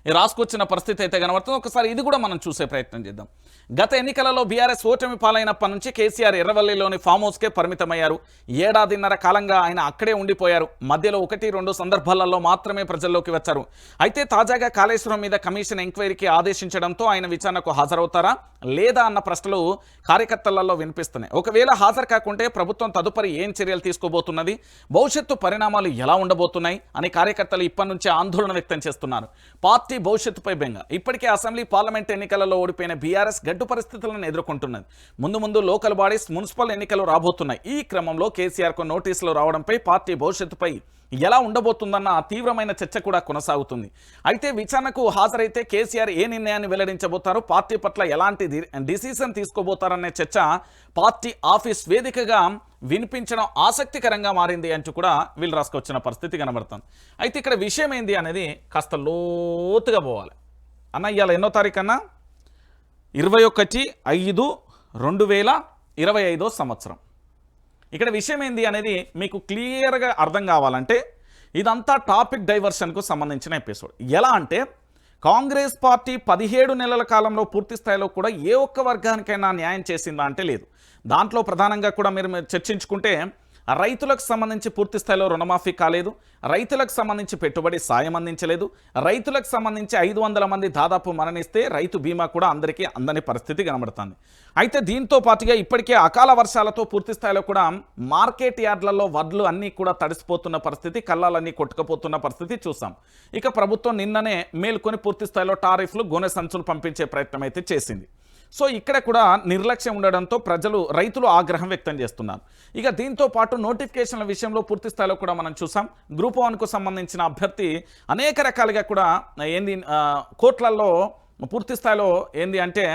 రాసుకొచ్చిన పరిస్థితి అయితే కనబడుతుంది. ఒకసారి ఇది కూడా మనం చూసే ప్రయత్నం చేద్దాం. గత ఎన్నికలలో బీఆర్ఎస్ ఓటమి పాలైనప్పటి నుంచి కేసీఆర్ ఎర్రవల్లిలోని ఫామ్ హౌస్కే పరిమితమయ్యారు. ఏడాదిన్నర కాలంగా ఆయన అక్కడే ఉండిపోయారు. మధ్యలో 1-2 సందర్భాలలో మాత్రమే ప్రజల్లోకి వచ్చారు. అయితే తాజాగా కాళేశ్వరం మీద కమిషన్ ఎంక్వైరీకి ఆదేశించడంతో ఆయన విచారణకు హాజరవుతారా లేదా అన్న ప్రశ్నలు కార్యకర్తలలో వినిపిస్తున్నాయి. ఒకవేళ హాజరు కాకుంటే ప్రభుత్వం తదుపరి ఏం చర్యలు తీసుకోబోతున్నది, భవిష్యత్తు పరిణామాలు ఎలా ఉండబోతున్నాయి అని కార్యకర్తలు ఇప్పటి నుంచే ఆందోళన వ్యక్తం చేస్తున్నారు. పార్టీ భవిష్యత్తుపై బెంగ. ఇప్పటికే అసెంబ్లీ పార్లమెంట్ ఎన్నికలలో ఓడిపోయిన బీఆర్ఎస్ గడ్డు పరిస్థితులను ఎదుర్కొంటున్నది. ముందు లోకల్ బాడీస్ మున్సిపల్ ఎన్నికలు రాబోతున్నాయి. ఈ క్రమంలో కేసీఆర్కు నోటీసులు రావడంపై పార్టీ భవిష్యత్తుపై ఎలా ఉండబోతుందన్న తీవ్రమైన చర్చ కూడా కొనసాగుతుంది. అయితే విచారణకు హాజరైతే కేసీఆర్ ఏ నిర్ణయాన్ని వెల్లడించబోతారు, పార్టీ పట్ల ఎలాంటి డిసిషన్ తీసుకోబోతారనే చర్చ పార్టీ ఆఫీస్ వేదికగా వినిపించడం ఆసక్తికరంగా మారింది అంటూ కూడా వీళ్ళు రాసుకొచ్చిన పరిస్థితి కనబడుతుంది. అయితే ఇక్కడ విషయం ఏంది అనేది కాస్త లోతుగా పోవాలి అన్న. ఇవాళ ఎన్నో తారీఖు అన్నా 21/5/2025 సంవత్సరం. ఇక్కడ విషయం ఏంది అనేది మీకు క్లియర్గా అర్థం కావాలంటే ఇదంతా టాపిక్ డైవర్షన్కు సంబంధించిన ఎపిసోడ్. ఎలా అంటే కాంగ్రెస్ పార్టీ 17 నెలల కాలంలో పూర్తి స్థాయిలో కూడా ఏ ఒక్క వర్గానికైనా న్యాయం చేసిందా అంటే లేదు. దాంట్లో ప్రధానంగా కూడా మీరు చర్చించుకుంటే రైతులకు సంబంధించి పూర్తి స్థాయిలో రుణమాఫీ కాలేదు, రైతులకు సంబంధించి పెట్టుబడి సాయం అందించలేదు, రైతులకు సంబంధించి 500 మంది దాదాపు మరణిస్తే రైతు బీమా కూడా అందరికీ అందని పరిస్థితి కనబడుతుంది. అయితే దీంతో పాటుగా ఇప్పటికే అకాల వర్షాలతో పూర్తి స్థాయిలో కూడా మార్కెట్ యార్డ్లలో వడ్లు అన్నీ కూడా తడిసిపోతున్న పరిస్థితి, కళ్ళాలన్నీ కొట్టుకుపోతున్న పరిస్థితి చూసాం. ఇక ప్రభుత్వం నిన్ననే మేల్కొని పూర్తి స్థాయిలో టారిఫ్లు గోనె సంచులు పంపించే ప్రయత్నం అయితే చేసింది. సో ఇక్కడ కూడా నిర్లక్ష్యం ఉండడంతో రైతులు ఆగ్రహం వ్యక్తం చేస్తున్నారు. ఇక దీంతో పాటు నోటిఫికేషన్ల విషయంలో పూర్తి స్థాయిలో కూడా మనం చూసాం. గ్రూప్ 1కు సంబంధించిన అభ్యర్థి అనేక రకాలుగా కూడా కోర్టులలో పూర్తి స్థాయిలో అంటే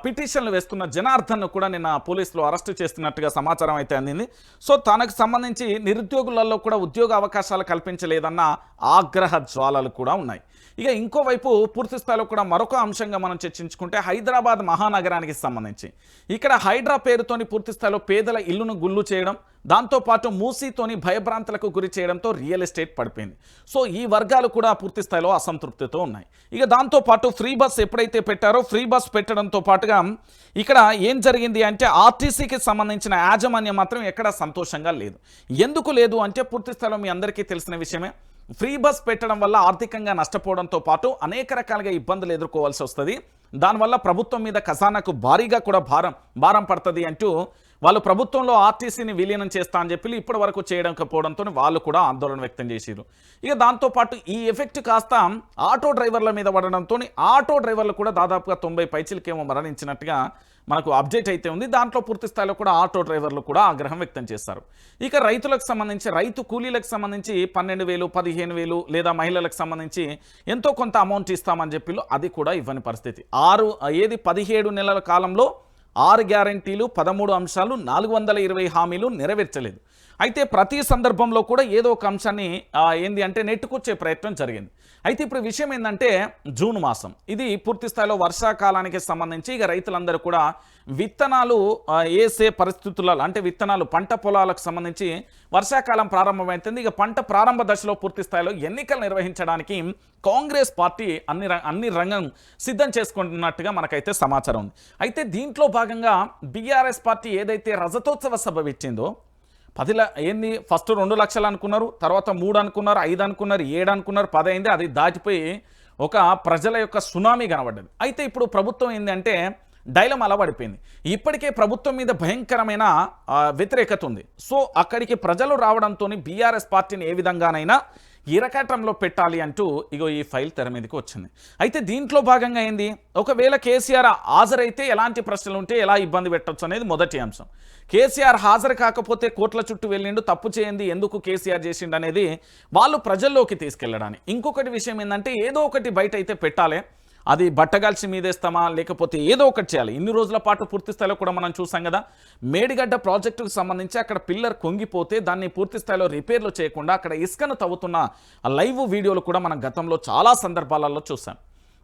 పిటిషన్లు వేస్తున్న జనార్దన్ను కూడా నిన్న పోలీసులు అరెస్టు చేస్తున్నట్టుగా సమాచారం అయితే అందింది. సో తనకు సంబంధించి నిరుద్యోగులలో కూడా ఉద్యోగ అవకాశాలు కల్పించలేదన్న ఆగ్రహ జ్వాలలు కూడా ఉన్నాయి. ఇక ఇంకోవైపు పూర్తి స్థాయిలో కూడా మరొక అంశంగా మనం చర్చించుకుంటే హైదరాబాద్ మహానగరానికి సంబంధించి ఇక్కడ హైడ్రా పేరుతోని పూర్తి స్థాయిలో పేదల ఇల్లును గుళ్ళు చేయడం, దాంతోపాటు మూసీతోని భయభ్రాంతులకు గురి చేయడంతో రియల్ ఎస్టేట్ పడిపోయింది. సో ఈ వర్గాలు కూడా పూర్తి స్థాయిలో అసంతృప్తితో ఉన్నాయి. ఇక దాంతోపాటు ఫ్రీ బస్ ఎప్పుడైతే పెట్టారో ఫ్రీ బస్ పెట్టడంతో పాటుగా ఇక్కడ ఏం జరిగింది అంటే ఆర్టీసీకి సంబంధించిన యాజమాన్యం మాత్రం ఎక్కడా సంతోషంగా లేదు. ఎందుకు లేదు అంటే పూర్తి స్థాయిలో మీ అందరికీ తెలిసిన విషయమే. ఫ్రీ బస్ పెట్టడం వల్ల ఆర్థికంగా నష్టపోవడంతో పాటు అనేక రకాలుగా ఇబ్బందులు ఎదుర్కోవాల్సి వస్తుంది. దానివల్ల ప్రభుత్వం మీద ఖజానాకు భారీగా కూడా భారం పడుతుంది అంటూ వాళ్ళు ప్రభుత్వంలో ఆర్టీసీని విలీనం చేస్తా అని చెప్పి ఇప్పటి వరకు చేయకపోవడంతో వాళ్ళు కూడా ఆందోళన వ్యక్తం చేశారు. ఇక దాంతోపాటు ఈ ఎఫెక్ట్ కాస్త ఆటో డ్రైవర్ల మీద పడడంతో ఆటో డ్రైవర్లు కూడా దాదాపుగా 90 పైచిలకేమో మరణించినట్టుగా మనకు అప్డేట్ అయితే ఉంది. దాంట్లో పూర్తి స్థాయిలో కూడా ఆటో డ్రైవర్లు కూడా ఆగ్రహం వ్యక్తం చేస్తారు. ఇక రైతులకు సంబంధించి రైతు కూలీలకు సంబంధించి 12,000 15,000 లేదా మహిళలకు సంబంధించి ఎంతో కొంత అమౌంట్ ఇస్తామని చెప్పి అది కూడా ఇవ్వని పరిస్థితి. 17 నెలల కాలంలో 6 గ్యారంటీలు 13 అంశాలు 420 హామీలు నెరవేర్చలేదు. అయితే ప్రతి సందర్భంలో కూడా ఏదో ఒక అంశాన్ని ఏంది అంటే నెట్టుకొచ్చే ప్రయత్నం జరిగింది. అయితే ఇప్పుడు విషయం ఏంటంటే జూన్ మాసం ఇది పూర్తి స్థాయిలో వర్షాకాలానికి సంబంధించి ఇక రైతులందరూ కూడా విత్తనాలు వేసే పరిస్థితులలో అంటే విత్తనాలు పంట పొలాలకు సంబంధించి వర్షాకాలం ప్రారంభమవుతుంది. ఇక పంట ప్రారంభ దశలో పూర్తి స్థాయిలో ఎన్నికలు నిర్వహించడానికి కాంగ్రెస్ పార్టీ అన్ని రంగం సిద్ధం చేసుకుంటున్నట్టుగా మనకైతే సమాచారం ఉంది. అయితే దీంట్లో భాగంగా బీఆర్ఎస్ పార్టీ ఏదైతే రజతోత్సవ సభ పెట్టిందో ఏంది ఫస్ట్ 2 లక్షలు అనుకున్నారు, తర్వాత 3 అనుకున్నారు, 5 అనుకున్నారు, 7 అనుకున్నారు, 10 అయింది. అది దాటిపోయి ఒక ప్రజల యొక్క సునామీ కనబడ్డది. అయితే ఇప్పుడు ప్రభుత్వం ఏంటంటే డైలమా అలా పడిపోయింది. ఇప్పటికే ప్రభుత్వం మీద భయంకరమైన వ్యతిరేకత ఉంది. సో అక్కడికి ప్రజలు రావడంతో బీఆర్ఎస్ పార్టీని ఏ విధంగానైనా ఇరకాటంలో పెట్టాలి అంటూ ఇగో ఈ ఫైల్ తెర మీదకి వచ్చింది. అయితే దీంట్లో భాగంగా ఏంది, ఒకవేళ కేసీఆర్ హాజరైతే ఎలాంటి ప్రశ్నలు ఉంటే ఎలా ఇబ్బంది పెట్టవచ్చు అనేది మొదటి అంశం. కేసీఆర్ హాజరు కాకపోతే కోట్ల చుట్టూ వెళ్ళిండు, తప్పు చేయండి, ఎందుకు కేసీఆర్ చేసిండు అనేది వాళ్ళు ప్రజల్లోకి తీసుకెళ్ళడానికి. ఇంకొకటి విషయం ఏంటంటే ఏదో ఒకటి బయట అయితే పెట్టాలి. అది బట్టగాల్చి మీదేస్తామా లేకపోతే ఏదో ఒకటి చేయాలి. ఇన్ని రోజుల పాటు పూర్తి స్థాయిలో కూడా మనం చూసాం కదా, మేడిగడ్డ ప్రాజెక్టుకు సంబంధించి అక్కడ పిల్లర్ కొంగిపోతే దాన్ని పూర్తి స్థాయిలో రిపేర్లు చేయకుండా అక్కడ ఇసుకను తవ్వుతున్న లైవ్ వీడియోలు కూడా మనం గతంలో చాలా సందర్భాలలో చూసాం.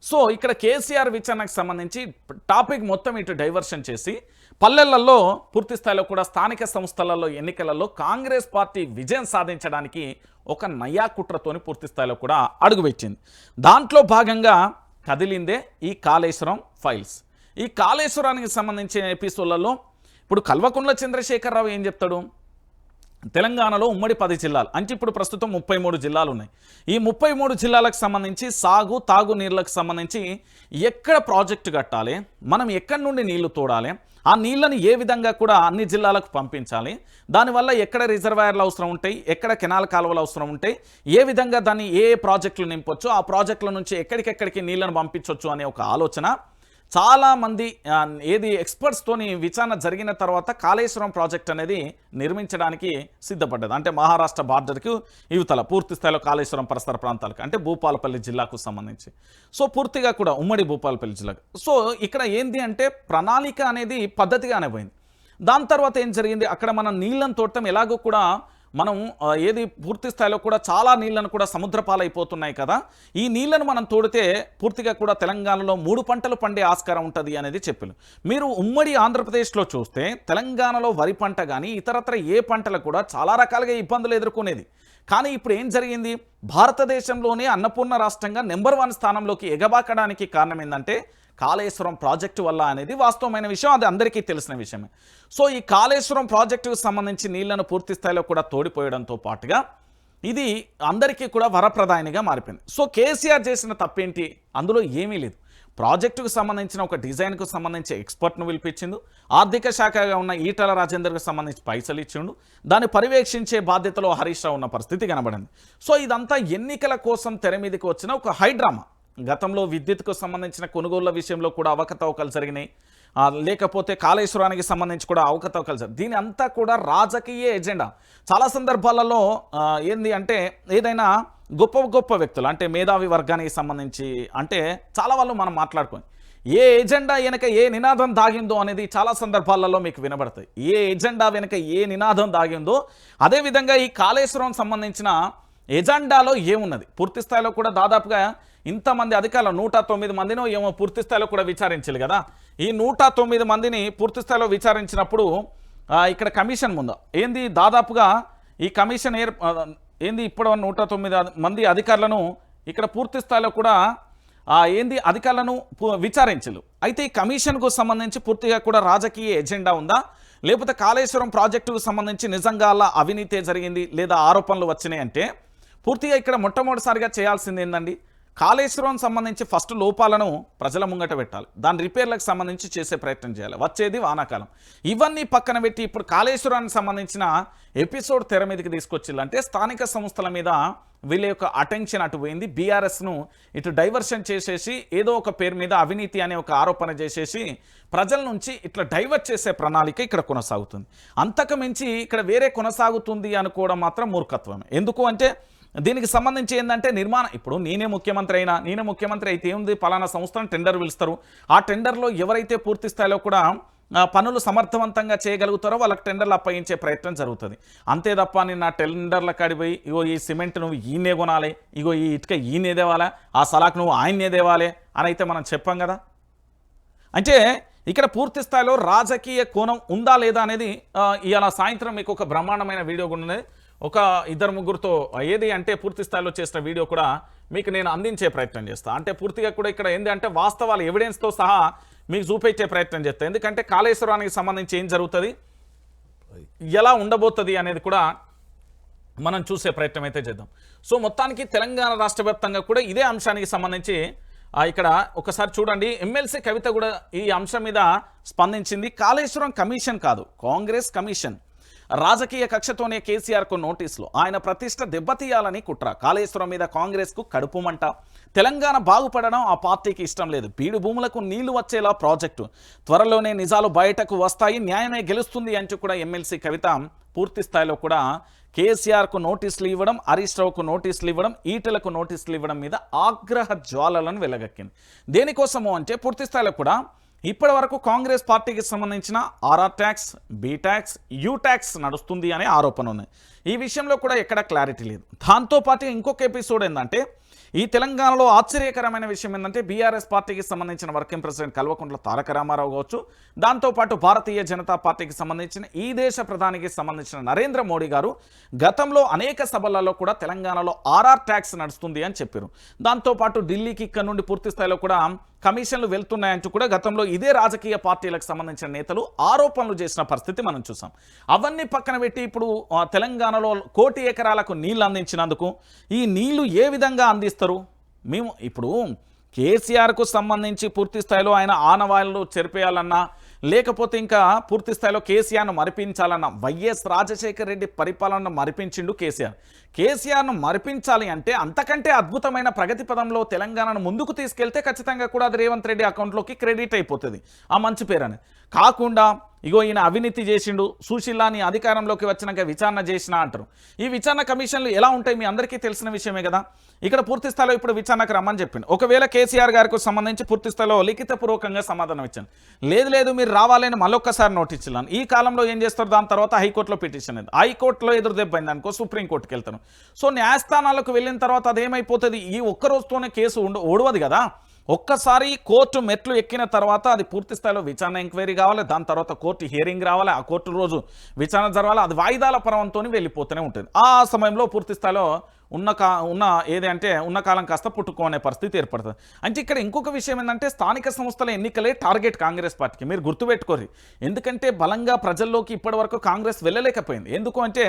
సో ఇక్కడ కేసీఆర్ విచారణకు సంబంధించి టాపిక్ మొత్తం ఇటు డైవర్షన్ చేసి పల్లెలలో పూర్తి స్థాయిలో కూడా స్థానిక సంస్థలలో ఎన్నికలలో కాంగ్రెస్ పార్టీ విజయం సాధించడానికి ఒక నయా కుట్రతోని పూర్తి స్థాయిలో కూడా అడుగుపెట్టింది. దాంట్లో భాగంగా కదిలిందే ఈ కాళేశ్వరం ఫైల్స్. ఈ కాళేశ్వరానికి సంబంధించిన ఎపిసోడ్లలో ఇప్పుడు కల్వకుంట్ల చంద్రశేఖరరావు ఏం చెప్తాడు, తెలంగాణలో ఉమ్మడి 10 జిల్లాలు అంటే ఇప్పుడు ప్రస్తుతం 33 జిల్లాలు ఉన్నాయి. ఈ 33 జిల్లాలకు సంబంధించి సాగు తాగు నీళ్ళకు సంబంధించి ఎక్కడ ప్రాజెక్టు కట్టాలి, మనం ఎక్కడి నుండి నీళ్లు తోడాలి, ఆ నీళ్లను ఏ విధంగా కూడా అన్ని జిల్లాలకు పంపించాలి, దానివల్ల ఎక్కడ రిజర్వాయర్లు అవసరం ఉంటాయి, ఎక్కడ కెనాల్ కాలువలు అవసరం ఉంటాయి, ఏ విధంగా దాన్ని ఏ ప్రాజెక్టులు నింపొచ్చు, ఆ ప్రాజెక్టుల నుంచి ఎక్కడికెక్కడికి నీళ్లను పంపించవచ్చు అనే ఒక ఆలోచన చాలామంది ఎక్స్పర్ట్స్తోని విచారణ జరిగిన తర్వాత కాళేశ్వరం ప్రాజెక్ట్ అనేది నిర్మించడానికి సిద్ధపడ్డది. అంటే మహారాష్ట్ర బార్డర్కి యువతల పూర్తి స్థాయిలో కాళేశ్వరం పరిసర ప్రాంతాలకు అంటే భూపాలపల్లి జిల్లాకు సంబంధించి సో పూర్తిగా కూడా ఉమ్మడి భూపాలపల్లి జిల్లాకు. సో ఇక్కడ ఏంది అంటే ప్రణాళిక అనేది పద్ధతిగానే పోయింది. దాని తర్వాత ఏం జరిగింది, అక్కడ మనం నీళ్ళను తోడటం ఎలాగో కూడా మనం పూర్తి స్థాయిలో కూడా చాలా నీళ్లను కూడా సముద్రపాలైపోతున్నాయి కదా, ఈ నీళ్లను మనం తోడితే పూర్తిగా కూడా తెలంగాణలో 3 పంటలు పండే ఆస్కారం ఉంటుంది అనేది చెప్పారు. మీరు ఉమ్మడి ఆంధ్రప్రదేశ్లో చూస్తే తెలంగాణలో వరి పంట కానీ ఇతరత్ర ఏ పంటలు కూడా చాలా రకాలుగా ఇబ్బందులు ఎదుర్కొనేది. కానీ ఇప్పుడు ఏం జరిగింది, భారతదేశంలోనే అన్నపూర్ణ రాష్ట్రంగా నెంబర్ 1 స్థానంలోకి ఎగబాకడానికి కారణం ఏంటంటే కాళేశ్వరం ప్రాజెక్టు వల్ల అనేది వాస్తవమైన విషయం, అది అందరికీ తెలిసిన విషయమే. సో ఈ కాళేశ్వరం ప్రాజెక్టుకు సంబంధించి నీళ్లను పూర్తి స్థాయిలో కూడా తోడిపోయడంతో పాటుగా ఇది అందరికీ కూడా వరప్రదాయనిగా మారిపోయింది. సో కేసీఆర్ చేసిన తప్పేంటి, అందులో ఏమీ లేదు. ప్రాజెక్టుకు సంబంధించిన ఒక డిజైన్కు సంబంధించి ఎక్స్పర్ట్ను పిలిపించిండు, ఆర్థిక శాఖగా ఉన్న ఈటల రాజేందర్కు సంబంధించి పైసలు ఇచ్చిండు, దాన్ని పర్యవేక్షించే బాధ్యతలో హరీష్ రావు ఉన్న పరిస్థితి కనబడింది. సో ఇదంతా ఎన్నికల కోసం తెర మీదకి వచ్చిన ఒక హైడ్రామా. గతంలో విద్యుత్కు సంబంధించిన కొనుగోళ్ల విషయంలో కూడా అవకతవకలు జరిగినాయి, లేకపోతే కాళేశ్వరానికి సంబంధించి కూడా అవకతవకలు జరిగినాయి. దీని అంతా కూడా రాజకీయ ఎజెండా. చాలా సందర్భాలలో ఏంది అంటే ఏదైనా గొప్ప వ్యక్తులు అంటే మేధావి వర్గానికి సంబంధించి అంటే చాలా వాళ్ళు మనం మాట్లాడుకోండి ఏ ఎజెండా వెనక ఏ నినాదం దాగిందో అనేది చాలా సందర్భాలలో మీకు వినబడతాయి. ఏ ఎజెండా వెనక ఏ నినాదం దాగిందో అదేవిధంగా ఈ కాళేశ్వరం సంబంధించిన ఎజెండాలో ఏమున్నది పూర్తి స్థాయిలో కూడా దాదాపుగా ఇంతమంది అధికారులు 109 మందినో ఏమో పూర్తి స్థాయిలో కూడా విచారించాలి కదా. ఈ 109 మందిని పూర్తి స్థాయిలో విచారించినప్పుడు ఇక్కడ కమిషన్ ముందు ఏంది దాదాపుగా ఈ కమిషన్ ఏంది ఇప్పుడు 109 మంది అధికారులను ఇక్కడ పూర్తి స్థాయిలో కూడా అధికారులను విచారించలు. అయితే ఈ కమిషన్కు సంబంధించి పూర్తిగా కూడా రాజకీయ ఎజెండా ఉందా, లేకపోతే కాళేశ్వరం ప్రాజెక్టుకు సంబంధించి నిజంగా అలా అవినీతి జరిగింది లేదా ఆరోపణలు వచ్చినాయి అంటే పూర్తిగా ఇక్కడ మొట్టమొదటిసారిగా చేయాల్సింది ఏందండి, కాళేశ్వరం సంబంధించి ఫస్ట్ లోపాలను ప్రజల ముంగట పెట్టాలి, దాని రిపేర్లకు సంబంధించి చేసే ప్రయత్నం చేయాలి. వచ్చేది వానాకాలం. ఇవన్నీ పక్కన పెట్టి ఇప్పుడు కాళేశ్వరానికి సంబంధించిన ఎపిసోడ్ తెర మీదకి తీసుకొచ్చిందంటే స్థానిక సంస్థల మీద వీళ్ళ యొక్క అటెన్షన్ అటు పోయింది. బీఆర్ఎస్ను ఇటు డైవర్షన్ చేసేసి ఏదో ఒక పేరు మీద అవినీతి అనే ఒక ఆరోపణ చేసేసి ప్రజల నుంచి ఇట్లా డైవర్ట్ చేసే ప్రణాళిక ఇక్కడ కొనసాగుతుంది. అంతకు మించి ఇక్కడ వేరే కొనసాగుతుంది అనుకోవడం మాత్రం మూర్ఖత్వమే. ఎందుకు అంటే దీనికి సంబంధించి ఏంటంటే ఇప్పుడు నేనే ముఖ్యమంత్రి అయితే ఏముంది, పలానా సంస్థను టెండర్ పిలుస్తారు, ఆ టెండర్లో ఎవరైతే పూర్తి స్థాయిలో కూడా పనులు సమర్థవంతంగా చేయగలుగుతారో వాళ్ళకి టెండర్లు అప్పగించే ప్రయత్నం జరుగుతుంది. అంతే తప్ప నేను నా టెండర్ల కాడిపోయి ఇగో ఈ సిమెంట్ నువ్వు ఈయనే కొనాలి, ఇగో ఈ ఇటుక ఈయనే దేవాలా, ఆ సలాక్ నువ్వు ఆయన్నే దేవాలి అని అయితే మనం చెప్పాం కదా. అంటే ఇక్కడ పూర్తి స్థాయిలో రాజకీయ కోణం ఉందా లేదా అనేది ఇవాళ సాయంత్రం మీకు ఒక బ్రహ్మాండమైన వీడియో కూడా ఉన్నది. ఒక 2-3తో ఏది అంటే పూర్తి స్థాయిలో చేసిన వీడియో కూడా మీకు నేను అందించే ప్రయత్నం చేస్తాను. అంటే పూర్తిగా కూడా ఇక్కడ ఏంటి అంటే వాస్తవాలు ఎవిడెన్స్తో సహా మీకు చూపించే ప్రయత్నం చేస్తాను. ఎందుకంటే కాళేశ్వరానికి సంబంధించి ఏం జరుగుతుంది, ఎలా ఉండబోతుంది అనేది కూడా మనం చూసే ప్రయత్నం అయితే చేద్దాం. సో మొత్తానికి తెలంగాణ రాష్ట్ర వ్యాప్తంగా కూడా ఇదే అంశానికి సంబంధించి ఇక్కడ ఒకసారి చూడండి, ఎమ్మెల్సీ కవిత కూడా ఈ అంశం మీద స్పందించింది. కాళేశ్వరం కమిషన్ కాదు, కాంగ్రెస్ కమిషన్. రాజకీయ కక్షతోనే కేసీఆర్కు నోటీసులు, ఆయన ప్రతిష్ట దెబ్బతీయాలని కుట్ర. కాళేశ్వరం మీద కాంగ్రెస్కు కడుపుమంట. తెలంగాణ బాగుపడడం ఆ పార్టీకి ఇష్టం లేదు. బీడు భూములకు నీళ్లు వచ్చేలా ప్రాజెక్టు. త్వరలోనే నిజాలు బయటకు వస్తాయి, న్యాయమే గెలుస్తుంది అంటూ కూడా ఎమ్మెల్సీ కవిత పూర్తి స్థాయిలో కూడా కేసీఆర్కు నోటీసులు ఇవ్వడం, హరీష్ రావుకు నోటీసులు ఇవ్వడం, ఈటలకు నోటీసులు ఇవ్వడం మీద ఆగ్రహ జ్వాలలను వెలగక్కింది. దేనికోసము అంటే పూర్తి స్థాయిలో కూడా ఇప్పటి వరకు కాంగ్రెస్ పార్టీకి సంబంధించిన RR tax, B tax, U tax నడుస్తుంది అనే ఆరోపణ ఉంది. ఈ విషయంలో కూడా ఎక్కడ క్లారిటీ లేదు. దాంతోపాటు ఇంకొక ఎపిసోడ్ ఏంటంటే ఈ తెలంగాణలో ఆశ్చర్యకరమైన విషయం ఏంటంటే బీఆర్ఎస్ పార్టీకి సంబంధించిన వర్కింగ్ ప్రెసిడెంట్ కల్వకుంట్ల తారక రామారావు కావచ్చు, దాంతోపాటు భారతీయ జనతా పార్టీకి సంబంధించిన ఈ దేశ ప్రధానికి సంబంధించిన నరేంద్ర మోడీ గారు గతంలో అనేక సభలలో కూడా తెలంగాణలో ఆర్ఆర్ ట్యాక్స్ నడుస్తుంది అని చెప్పారు. దాంతోపాటు ఢిల్లీకి ఇక్కడ నుండి పూర్తి స్థాయిలో కూడా కమిషన్లు వెళ్తున్నాయంటూ కూడా గతంలో ఇదే రాజకీయ పార్టీలకు సంబంధించిన నేతలు ఆరోపణలు చేసిన పరిస్థితి మనం చూసాం. అవన్నీ పక్కన పెట్టి ఇప్పుడు తెలంగాణలో 1 కోటి ఎకరాలకు నీళ్లు అందించినందుకు ఈ నీళ్లు ఏ విధంగా అందిస్తారు? మేము ఇప్పుడు కేసీఆర్కు సంబంధించి పూర్తి స్థాయిలో ఆయన ఆనవాళ్లు చెరిపేయాలన్నా, లేకపోతే ఇంకా పూర్తి స్థాయిలో కేసీఆర్ను మరిపించాలన్నా, వైఎస్ రాజశేఖర రెడ్డి పరిపాలనను మరిపించిండు కేసీఆర్ను మరిపించాలి అంటే అంతకంటే అద్భుతమైన ప్రగతి పదంలో తెలంగాణను ముందుకు తీసుకెళ్తే ఖచ్చితంగా కూడా అది రేవంత్ రెడ్డి అకౌంట్లోకి క్రెడిట్ అయిపోతుంది ఆ మంచి పేరని. కాకుండా ఇగో ఈయన అవినీతి చేసిండు, సుశీలాని అధికారంలోకి వచ్చినాక విచారణ చేసినా అంటారు. ఈ విచారణ కమిషన్లు ఎలా ఉంటాయి మీ అందరికీ తెలిసిన విషయమే కదా. ఇక్కడ పూర్తి స్థాయిలో ఇప్పుడు విచారణకు రమ్మని చెప్పింది. ఒకవేళ కేసీఆర్ గారికి సంబంధించి పూర్తి స్థాయిలో లిఖితపూర్వకంగా సమాధానం ఇచ్చాను, లేదు మీరు రావాలని మళ్ళొక్కసారి నోటీస్ ఇచ్చాను. ఈ కాలంలో ఏం చేస్తారు, దాని తర్వాత హైకోర్టులో పిటిషన్ అయింది, హైకోర్టులో ఎదురు దెబ్బైంది అనుకో సుప్రీంకోర్టుకి వెళ్తాను. సో న్యాయస్థానాలకు వెళ్ళిన తర్వాత అదేమైపోతుంది, ఈ ఒక్క రోజుతోనే కేసు ఓడవదు కదా. ఒక్కసారి కోర్టు మెట్లు ఎక్కిన తర్వాత అది పూర్తి స్థాయిలో విచారణ ఎంక్వైరీ కావాలి, దాని తర్వాత కోర్టు హియరింగ్ రావాలి, ఆ కోర్టు రోజు విచారణ జరగాలి, అది వాయిదాల పర్వంతో వెళ్ళిపోతూనే ఉంటుంది. ఆ సమయంలో పూర్తి స్థాయిలో ఉన్న కాలం కాస్త పుట్టుకోనే పరిస్థితి ఏర్పడుతుంది. అంటే ఇక్కడ ఇంకొక విషయం ఏంటంటే స్థానిక సంస్థల ఎన్నికలే టార్గెట్ కాంగ్రెస్ పార్టీకి, మీరు గుర్తుపెట్టుకోరు. ఎందుకంటే బలంగా ప్రజల్లోకి ఇప్పటి వరకు కాంగ్రెస్ వెళ్ళలేకపోయింది. ఎందుకు అంటే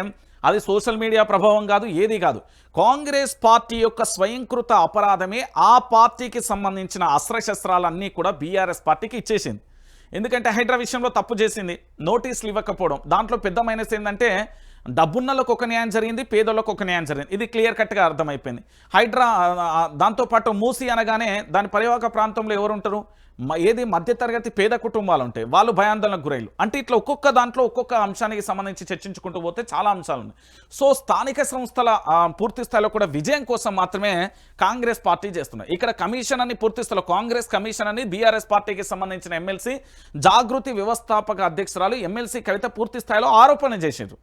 అది సోషల్ మీడియా ప్రభావం కాదు, ఏది కాదు, కాంగ్రెస్ పార్టీ యొక్క స్వయంకృత అపరాధమే ఆ పార్టీకి సంబంధించిన అస్త్రశస్త్రాలన్నీ కూడా బీఆర్ఎస్ పార్టీకి ఇచ్చేసింది. ఎందుకంటే హైడ్రా విషయంలో తప్పు చేసింది, నోటీసులు ఇవ్వకపోవడం. దాంట్లో పెద్ద మైనస్ ఏంటంటే డబ్బున్నలకు ఒక న్యాయం జరిగింది, పేదలకు ఒక న్యాయం జరిగింది. ఇది క్లియర్ కట్గా అర్థమైపోయింది. హైడ్రా దాంతోపాటు మూసి అనగానే దాని పరివాహక ప్రాంతంలో ఎవరు ఉంటారు, ఏది మధ్యతరగతి పేద కుటుంబాలు ఉంటాయి, వాళ్ళు భయాందోళనకు గురైలు. అంటే ఇట్లా ఒక్కొక్క దాంట్లో ఒక్కొక్క అంశానికి సంబంధించి చర్చించుకుంటూ పోతే చాలా అంశాలు ఉన్నాయి. సో స్థానిక సంస్థల పూర్తి స్థాయిలో కూడా విజయం కోసం మాత్రమే కాంగ్రెస్ పార్టీ చేస్తున్నారు. ఇక్కడ కమిషన్ అని పూర్తి స్థాయిలో కాంగ్రెస్ కమిషన్ అని బీఆర్ఎస్ పార్టీకి సంబంధించిన ఎమ్మెల్సీ జాగృతి వ్యవస్థాపక అధ్యక్షురాలు ఎమ్మెల్సీ కవిత పూర్తి స్థాయిలో ఆరోపణ చేశారు.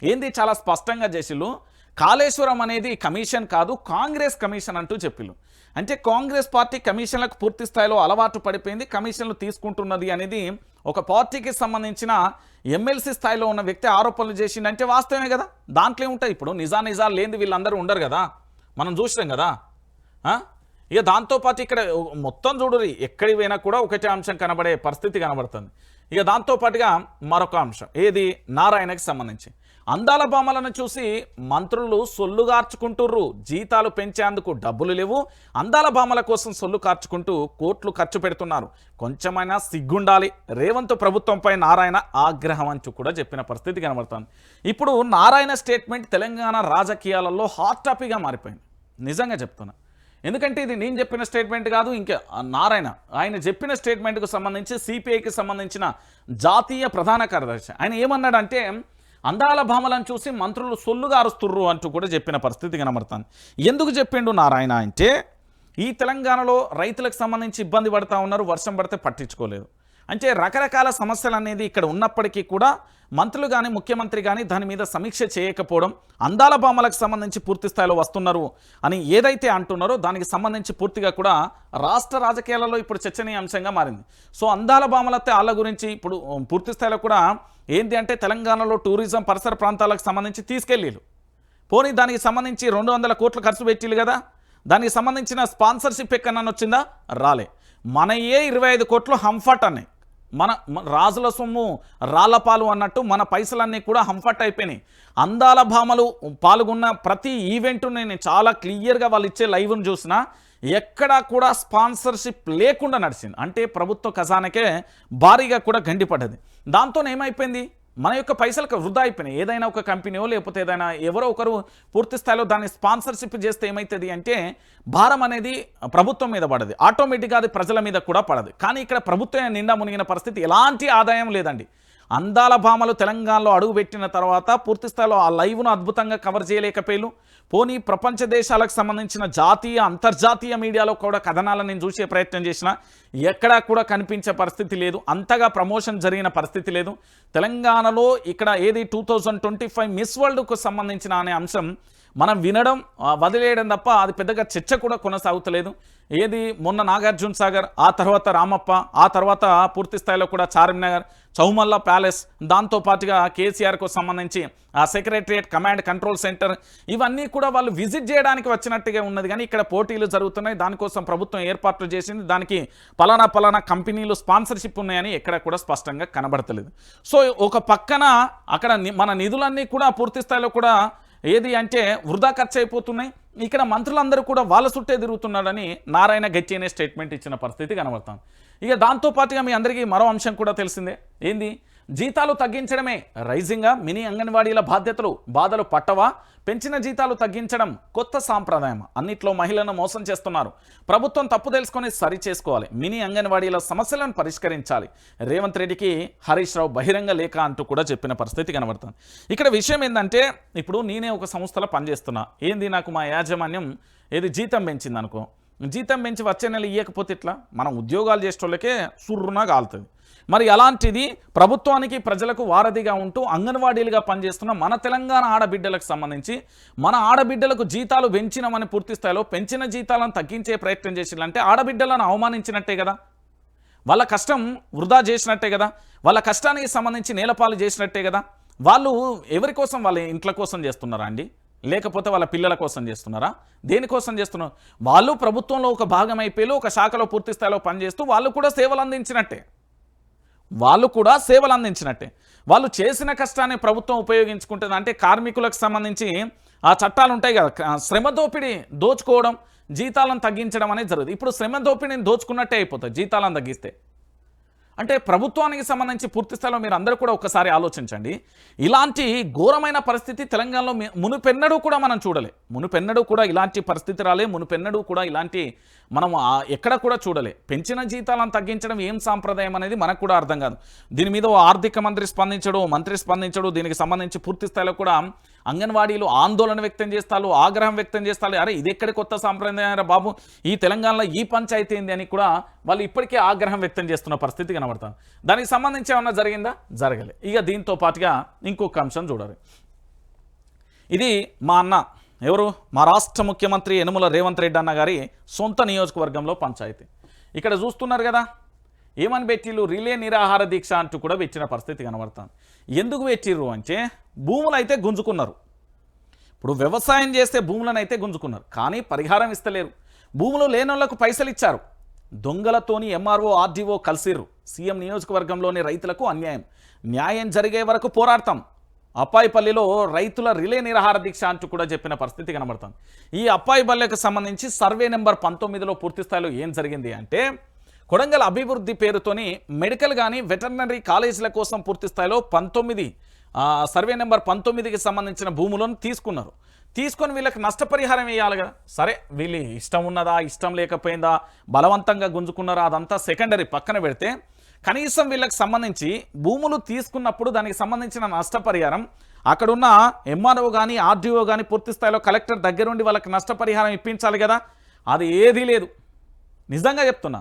ఏంది చాలా స్పష్టంగా చేసిళ్ళు, కాళేశ్వరం అనేది కమిషన్ కాదు, కాంగ్రెస్ కమిషన్ అంటూ చెప్పిళ్ళు. అంటే కాంగ్రెస్ పార్టీ కమిషన్లకు పూర్తి స్థాయిలో అలవాటు పడిపోయింది, కమిషన్లు తీసుకుంటున్నది అనేది ఒక పార్టీకి సంబంధించిన ఎమ్మెల్సీ స్థాయిలో ఉన్న వ్యక్తి ఆరోపణలు చేసిందంటే వాస్తవమే కదా. దాంట్లో ఉంటాయి, ఇప్పుడు నిజాలు లేనిది వీళ్ళందరూ ఉండరు కదా, మనం చూసినాం కదా. ఇక దాంతోపాటు ఇక్కడ మొత్తం చూడరు, ఎక్కడికి పోయినా కూడా ఒకటే అంశం కనబడే పరిస్థితి కనబడుతుంది. ఇక దాంతోపాటుగా మరొక అంశం ఏది, నారాయణకి సంబంధించి అందాల భామలను చూసి మంత్రులు సొల్లు కార్చుకుంటుర్రు, జీతాలు పెంచేందుకు డబ్బులు లేవు, అందాల భామల కోసం సొల్లు కార్చుకుంటూ కోట్లు ఖర్చు పెడుతున్నారు, కొంచెమైనా సిగ్గుండాలి. రేవంత్ ప్రభుత్వంపై నారాయణ ఆగ్రహం అంటూ కూడా చెప్పిన పరిస్థితి కనబడుతుంది. ఇప్పుడు నారాయణ స్టేట్మెంట్ తెలంగాణ రాజకీయాలలో హాట్ టాపిక్గా మారిపోయింది, నిజంగా చెప్తున్నా. ఎందుకంటే ఇది నేను చెప్పిన స్టేట్మెంట్ కాదు, ఇంకా నారాయణ ఆయన చెప్పిన స్టేట్మెంట్కు సంబంధించి సిపిఐకి సంబంధించిన జాతీయ ప్రధాన కార్యదర్శి ఆయన ఏమన్నాడంటే అందాల భామలను చూసి మంత్రులు సొల్లుగా అరుస్తుర్రు అంటూ కూడా చెప్పిన పరిస్థితి కనబడుతుంది. ఎందుకు చెప్పిండు నారాయణ అంటే ఈ తెలంగాణలో రైతులకు సంబంధించి ఇబ్బంది పడతా ఉన్నారు, వర్షం పడితే పట్టించుకోలేదు. అంటే రకరకాల సమస్యలు అనేది ఇక్కడ ఉన్నప్పటికీ కూడా మంత్రులు కానీ ముఖ్యమంత్రి కానీ దాని మీద సమీక్ష చేయకపోవడం, అందాల భామలకు సంబంధించి పూర్తి స్థాయిలో వస్తున్నారు అని ఏదైతే అంటున్నారో దానికి సంబంధించి పూర్తిగా కూడా రాష్ట్ర రాజకీయాలలో ఇప్పుడు చర్చనీయాంశంగా మారింది. సో అందాల భామలతో వాళ్ళ గురించి ఇప్పుడు పూర్తి స్థాయిలో కూడా ఏంటి అంటే తెలంగాణలో టూరిజం పరిసర ప్రాంతాలకు సంబంధించి తీసుకెళ్ళిళ్ళు. పోనీ దానికి సంబంధించి 200 కోట్లు ఖర్చు పెట్టిళ్ళు కదా, దానికి సంబంధించిన స్పాన్సర్షిప్ ఎక్కడన్నా వచ్చిందా? రాలే. మనయే 25 కోట్లు హంఫట్ అన్నాయి. మన రాజుల సొమ్ము రాళ్లపాలు అన్నట్టు మన పైసలన్నీ కూడా హంఫట్ అయిపోయినాయి. అందాల భామలు పాల్గొన్న ప్రతి ఈవెంట్ నేను చాలా క్లియర్గా వాళ్ళు ఇచ్చే లైవ్ను చూసినా ఎక్కడా కూడా స్పాన్సర్షిప్ లేకుండా నడిచింది. అంటే ప్రభుత్వ ఖజానాకే భారీగా కూడా గండిపడ్డది. దాంతో ఏమైపోయింది, మన యొక్క పైసలకు వృధా అయిపోయినాయి. ఏదైనా ఒక కంపెనీయో లేకపోతే ఏదైనా ఎవరో ఒకరు పూర్తి స్థాయిలో దాన్ని స్పాన్సర్షిప్ చేస్తే ఏమవుతుంది అంటే భారం అనేది ప్రభుత్వం మీద పడదు, ఆటోమేటిక్గా అది ప్రజల మీద కూడా పడదు. కానీ ఇక్కడ ప్రభుత్వం నిండా మునిగిన పరిస్థితి, ఎలాంటి ఆదాయం లేదండి. అందాల భామలు తెలంగాణలో అడుగుపెట్టిన తర్వాత పూర్తి స్థాయిలో ఆ లైవ్ను అద్భుతంగా కవర్ చేయలేకపోయారు. పోనీ ప్రపంచ దేశాలకు సంబంధించిన జాతీయ అంతర్జాతీయ మీడియాలో కూడా కథనాలను నేను చూసే ప్రయత్నం చేసిన ఎక్కడా కూడా కనిపించే పరిస్థితి లేదు, అంతగా ప్రమోషన్ జరిగిన పరిస్థితి లేదు. తెలంగాణలో ఇక్కడ ఏది 2025 మిస్ వరల్డ్కు సంబంధించిన అనే అంశం మనం వినడం వదిలేయడం తప్ప అది పెద్దగా చర్చ కూడా కొనసాగుతలేదు. ఏది మొన్న నాగార్జున సాగర్, ఆ తర్వాత రామప్ప, ఆ తర్వాత పూర్తి స్థాయిలో కూడా చార్మినార్, చౌమల్లా ప్యాలెస్, దాంతోపాటుగా కేసీఆర్కు సంబంధించి ఆ సెక్రటరియట్, కమాండ్ కంట్రోల్ సెంటర్, ఇవన్నీ కూడా వాళ్ళు విజిట్ చేయడానికి వచ్చినట్టుగా ఉన్నది. కానీ ఇక్కడ పోటీలు జరుగుతున్నాయి, దానికోసం ప్రభుత్వం ఏర్పాట్లు చేసింది, దానికి పలానా కంపెనీలు స్పాన్సర్షిప్ ఉన్నాయని ఎక్కడ కూడా స్పష్టంగా కనబడతలేదు. సో ఒక పక్కన అక్కడ మన నిధులన్నీ కూడా పూర్తి స్థాయిలో కూడా ఏది అంటే వృధా ఖర్చు అయిపోతున్నాయి. ఇక్కడ మంత్రులందరూ కూడా వాళ్ళ చుట్టే తిరుగుతున్నాడని నారాయణ గచ్చి అనే స్టేట్మెంట్ ఇచ్చిన పరిస్థితి కనబడుతుంది. ఇక దాంతోపాటుగా మీ అందరికీ మరో అంశం కూడా తెలిసిందే, ఏంది జీతాలు తగ్గించడమే రైజింగా మినీ అంగన్వాడీల బాధలు పట్టవా? పెంచిన జీతాలు తగ్గించడం కొత్త సాంప్రదాయం, అన్నిట్లో మహిళలను మోసం చేస్తున్నారు, ప్రభుత్వం తప్పు తెలుసుకొని సరి చేసుకోవాలి, మినీ అంగన్వాడీల సమస్యలను పరిష్కరించాలి, రేవంత్ రెడ్డికి హరీష్ రావు బహిరంగ లేఖ అంటూ కూడా చెప్పిన పరిస్థితి కనబడుతుంది. ఇక్కడ విషయం ఏంటంటే ఇప్పుడు నేనే ఒక సంస్థలో పనిచేస్తున్నా, ఏంది నాకు మా యాజమాన్యం ఏది జీతం పెంచింది అనుకో, జీతం పెంచి వచ్చే నెల ఇవ్వకపోతే ఇట్లా మనం ఉద్యోగాలు చేసేటోళ్ళకే సుర్రున కాలుతుంది. మరి అలాంటిది ప్రభుత్వానికి ప్రజలకు వారధిగా ఉంటూ అంగన్వాడీలుగా పనిచేస్తున్న మన తెలంగాణ ఆడబిడ్డలకు సంబంధించి మన ఆడబిడ్డలకు జీతాలు పెంచినామని పూర్తి స్థాయిలో పెంచిన జీతాలను తగ్గించే ప్రయత్నం చేసిందంటే ఆడబిడ్డలను అవమానించినట్టే కదా, వాళ్ళ కష్టం వృధా చేసినట్టే కదా, వాళ్ళ కష్టానికి సంబంధించి నేలపాలు చేసినట్టే కదా. వాళ్ళు ఎవరి కోసం, వాళ్ళ ఇంట్ల కోసం చేస్తున్నారా అండి, లేకపోతే వాళ్ళ పిల్లల కోసం చేస్తున్నారా, దేనికోసం చేస్తున్నారు? వాళ్ళు ప్రభుత్వంలో ఒక భాగం అయిపోయి ఒక శాఖలో పూర్తి స్థాయిలో పనిచేస్తూ వాళ్ళు కూడా సేవలు అందించినట్టే, వాళ్ళు చేసిన కష్టాన్ని ప్రభుత్వం ఉపయోగించుకుంటుంది. అంటే కార్మికులకు సంబంధించి ఆ చట్టాలు ఉంటాయి కదా, శ్రమ దోపిడీ దోచుకోవడం, జీతాలను తగ్గించడం అనేది జరుగుతుంది. ఇప్పుడు శ్రమ దోపిడీని దోచుకున్నట్టే అయిపోతుంది జీతాలను తగ్గిస్తే. అంటే ప్రభుత్వానికి సంబంధించి పూర్తి స్థాయిలో మీరు అందరూ కూడా ఒకసారి ఆలోచించండి. ఇలాంటి ఘోరమైన పరిస్థితి తెలంగాణలో మునుపెన్నడూ కూడా మనం చూడలే, మునుపెన్నడూ కూడా ఇలాంటి పరిస్థితి రాలే, మునుపెన్నడూ కూడా ఇలాంటి మనం ఎక్కడ కూడా చూడలే. పెంచిన జీతాలను తగ్గించడం ఏం సాంప్రదాయం అనేది మనకు కూడా అర్థం కాదు. దీని మీద ఆర్థిక మంత్రి స్పందించడు, దీనికి సంబంధించి పూర్తి స్థాయిలో కూడా అంగన్వాడీలు ఆందోళన వ్యక్తం చేస్తారు, ఆగ్రహం వ్యక్తం చేస్తారు. అరే ఇది ఎక్కడి కొత్త సాంప్రదాయం బాబు, ఈ తెలంగాణలో ఈ పంచాయతీ ఏంది అని కూడా వాళ్ళు ఇప్పటికే ఆగ్రహం వ్యక్తం చేస్తున్న పరిస్థితి కనబడుతుంది. దానికి సంబంధించి ఏమన్నా జరిగిందా? జరగలే. ఇక దీంతో పాటుగా ఇంకొక అంశం చూడాలి. ఇది మా అన్న ఎవరు, మా రాష్ట్ర ముఖ్యమంత్రి యనుమల రేవంత్ రెడ్డి అన్న గారి సొంత నియోజకవర్గంలో పంచాయతీ. ఇక్కడ చూస్తున్నారు కదా, ఏమని పెట్టిళ్ళు, రిలే నిరాహార దీక్ష అంటూ కూడా పెట్టిన పరిస్థితి కనబడుతుంది. ఎందుకు పెట్టిర్రు అంటే భూములు అయితే గుంజుకున్నారు. ఇప్పుడు వ్యవసాయం చేస్తే భూములను అయితే గుంజుకున్నారు, కానీ పరిహారం ఇస్తలేరు. భూములు లేనోళ్లకు పైసలు ఇచ్చారు, దొంగలతోని ఎంఆర్ఓ ఆర్డీఓ కలిసిర్రు. సీఎం నియోజకవర్గంలోని రైతులకు అన్యాయం, న్యాయం జరిగే వరకు పోరాడతాం. అప్పాయిపల్లిలో రైతుల రిలే నిరాహార దీక్ష అంటూ కూడా చెప్పిన పరిస్థితి కనబడుతుంది. ఈ అప్పాయిపల్లికి సంబంధించి సర్వే నెంబర్ 19లో పూర్తి స్థాయిలో ఏం జరిగింది అంటే కొడంగల్ అభివృద్ధి పేరుతోని మెడికల్ కానీ వెటర్నరీ కాలేజీల కోసం పూర్తి స్థాయిలో సర్వే నెంబర్ 19కి సంబంధించిన భూములను తీసుకొని వీళ్ళకి నష్టపరిహారం వేయాలి కదా. సరే వీళ్ళు ఇష్టం ఉన్నదా ఇష్టం లేకపోయిందా బలవంతంగా గుంజుకున్నారా అదంతా సెకండరీ పక్కన పెడితే, కనీసం వీళ్ళకి సంబంధించి భూములు తీసుకున్నప్పుడు దానికి సంబంధించిన నష్టపరిహారం అక్కడున్న ఎంఆర్ఓ కానీ ఆర్డీఓ కానీ పూర్తి స్థాయిలో కలెక్టర్ దగ్గరుండి వాళ్ళకి నష్టపరిహారం ఇప్పించాలి కదా. అది ఏదీ లేదు. నిజంగా చెప్తున్నా,